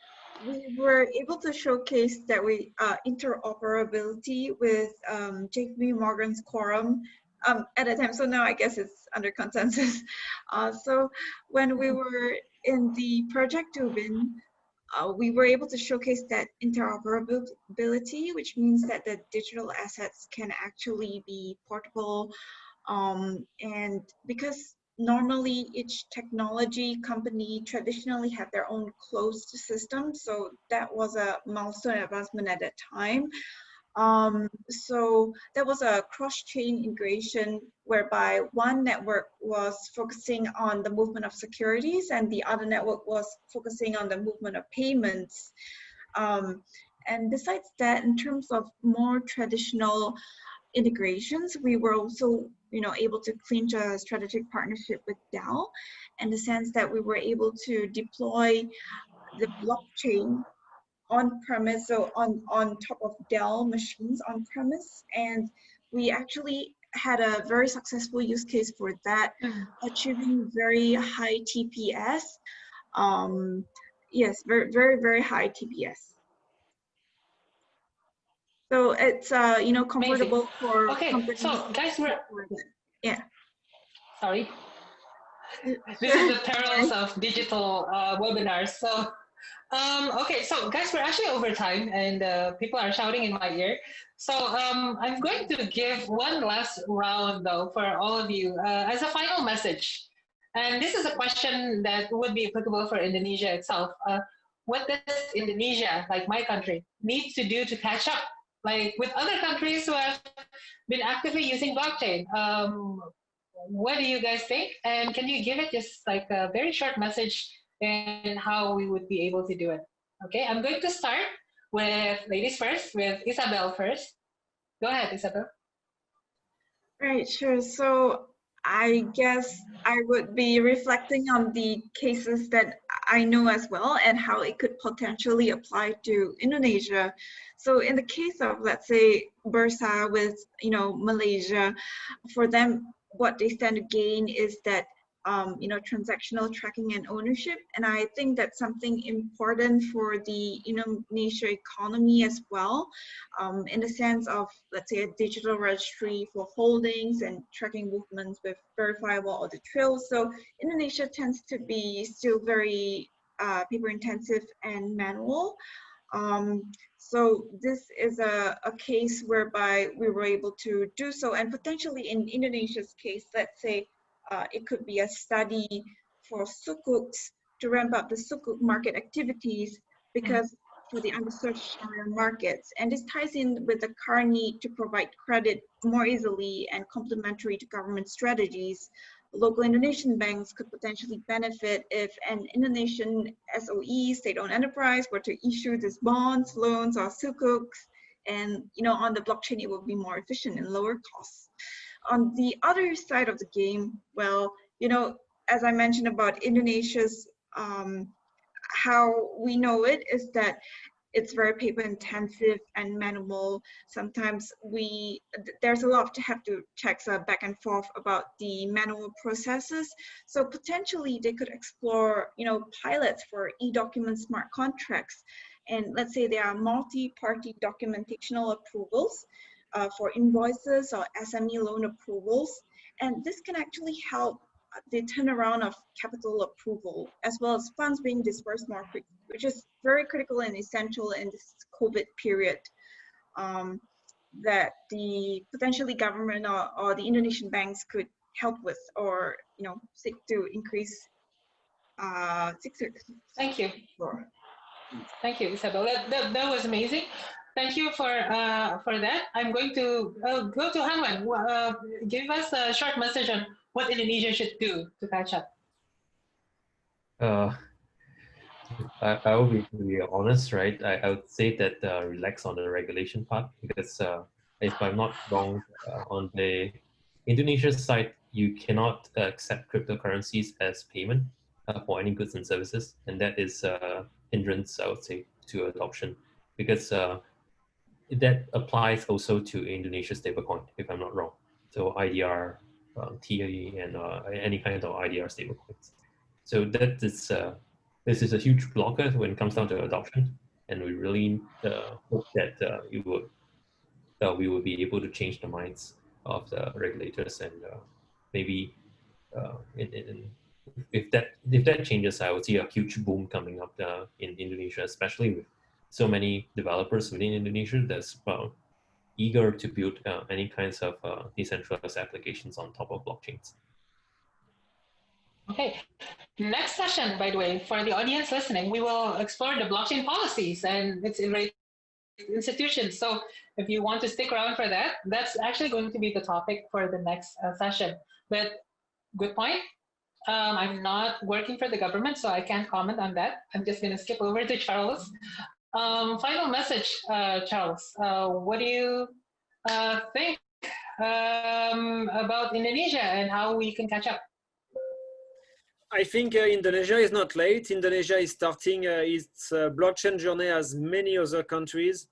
we were able to showcase that we interoperability with JP Morgan's Quorum at a time. So now I guess it's under consensus. So when we were in the project Dubin, we were able to showcase that interoperability, which means that the digital assets can actually be portable. And because normally each technology company traditionally had their own closed system, so that was a milestone advancement at that time. So there was a cross-chain integration whereby one network was focusing on the movement of securities and the other network was focusing on the movement of payments. And besides that, in terms of more traditional integrations, we were also able to clinch a strategic partnership with Dell in the sense that we were able to deploy the blockchain on premise, so on top of Dell machines on premise, and we actually had a very successful use case for that, achieving very high TPS. Yes, very, very, very high TPS. So it's comfortable Amazing. for Okay, companies. so guys, Yeah. Sorry. This is Sure. the perils of digital webinars. So, okay, so guys, we're actually over time and people are shouting in my ear. So I'm going to give one last round though for all of you as a final message. And this is a question that would be applicable for Indonesia itself. What does Indonesia, like my country, need to do to catch up? Like with other countries who have been actively using blockchain. What do you guys think? And can you give it just like a very short message in how we would be able to do it? Okay, I'm going to start with ladies first, with Isabel first. Go ahead, Isabel. Right, sure. So I guess I would be reflecting on the cases that I know as well and how it could potentially apply to Indonesia. So in the case of, let's say, Bursa with, Malaysia, for them, what they stand to gain is that transactional tracking and ownership. And I think that's something important for the Indonesia economy as well, in the sense of, let's say, a digital registry for holdings and tracking movements with verifiable audit trails. So Indonesia tends to be still very paper intensive and manual. So this is a case whereby we were able to do so, and potentially in Indonesia's case, let's say, it could be a study for sukuks to ramp up the sukuk market activities because for the underserved Sharia markets. And this ties in with the current need to provide credit more easily and complementary to government strategies. Local Indonesian banks could potentially benefit if an Indonesian SOE, state-owned enterprise, were to issue these bonds, loans, or sukuks. And on the blockchain, it will be more efficient and lower costs. On the other side of the game, well, as I mentioned about Indonesia's, how we know it is that it's very paper intensive and manual. Sometimes there's a lot to have to checks back and forth about the manual processes. So potentially they could explore, pilots for e-document smart contracts. And let's say there are multi-party documentational approvals for invoices or SME loan approvals. And this can actually help the turnaround of capital approval, as well as funds being dispersed more quickly, which is very critical and essential in this COVID period, that the potentially government or the Indonesian banks could help with, or seek to increase. Thank you. Thank you, Isabel. That was amazing. Thank you for that. I'm going to go to Hanwan. Give us a short message on what Indonesia should do to catch up. I will be honest, right? I would say that relax on the regulation part because if I'm not wrong, on the Indonesia side, you cannot accept cryptocurrencies as payment for any goods and services, and that is a hindrance, I would say, to adoption because that applies also to Indonesia stablecoin, if I'm not wrong. So IDR, TAE, and any kind of IDR stablecoins. So that is this is a huge blocker when it comes down to adoption, and we really hope that we will be able to change the minds of the regulators, and maybe if that changes, I would see a huge boom coming up in Indonesia, especially with so many developers within Indonesia that's eager to build any kinds of decentralized applications on top of blockchains. Okay, next session, by the way, for the audience listening, we will explore the blockchain policies and its institutions. So if you want to stick around for that, that's actually going to be the topic for the next session. But good point. I'm not working for the government, so I can't comment on that. I'm just going to skip over to Charles. Final message, Charles. What do you think about Indonesia and how we can catch up? I think Indonesia is not late. Indonesia is starting its blockchain journey as many other countries.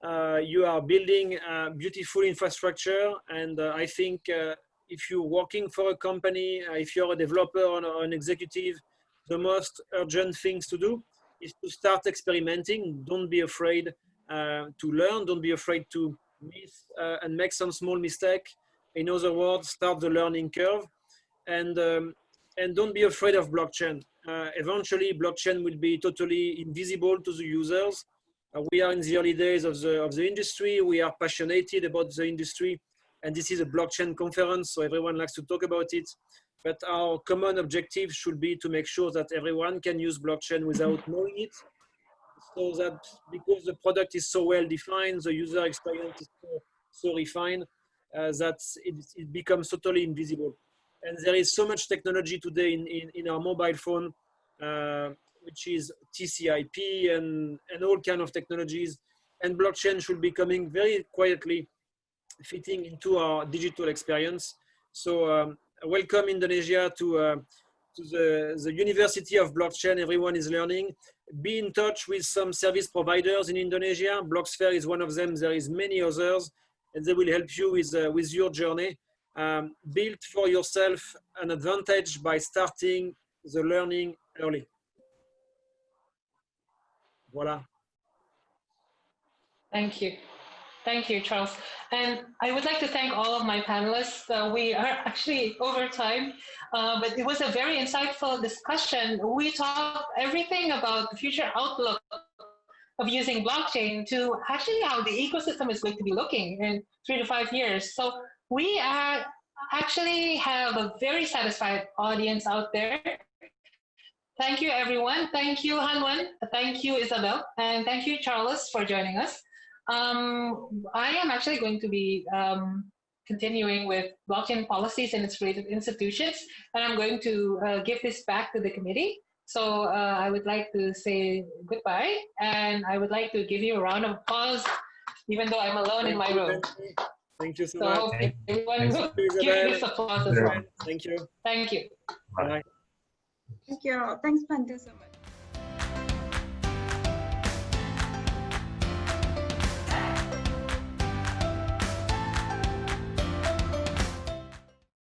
You are building a beautiful infrastructure, and I think if you're working for a company, if you're a developer or an executive, the most urgent things to do is to start experimenting. Don't be afraid to learn. Don't be afraid to miss and make some small mistake. In other words, start the learning curve, and don't be afraid of blockchain. Eventually, blockchain will be totally invisible to the users. We are in the early days of the industry. We are passionate about the industry, and this is a blockchain conference, so everyone likes to talk about it. But our common objective should be to make sure that everyone can use blockchain without knowing it, so that because the product is so well defined, the user experience is so refined, that it becomes totally invisible. And there is so much technology today in our mobile phone, which is TCP and all kind of technologies. And blockchain should be coming very quietly, fitting into our digital experience. So welcome Indonesia to the University of Blockchain. Everyone is learning. Be in touch with some service providers in Indonesia. Blocksphere is one of them. There is many others, and they will help you with your journey. Build for yourself an advantage by starting the learning early. Voila. Thank you. Thank you, Charles. And I would like to thank all of my panelists. We are actually over time, but it was a very insightful discussion. We talked everything about the future outlook of using blockchain to actually how the ecosystem is going to be looking in 3 to 5 years. So we actually have a very satisfied audience out there. Thank you, everyone. Thank you, Hanwen. Thank you, Isabel. And thank you, Charles, for joining us. I am actually going to be continuing with blockchain policies and its related institutions, and I'm going to give this back to the committee. So I would like to say goodbye, and I would like to give you a round of applause, even though I'm alone in my room. Thank you so much. So everyone will give this applause as well. Thank you. Thank you. Bye. Thank you. Thanks, Pandu, so much.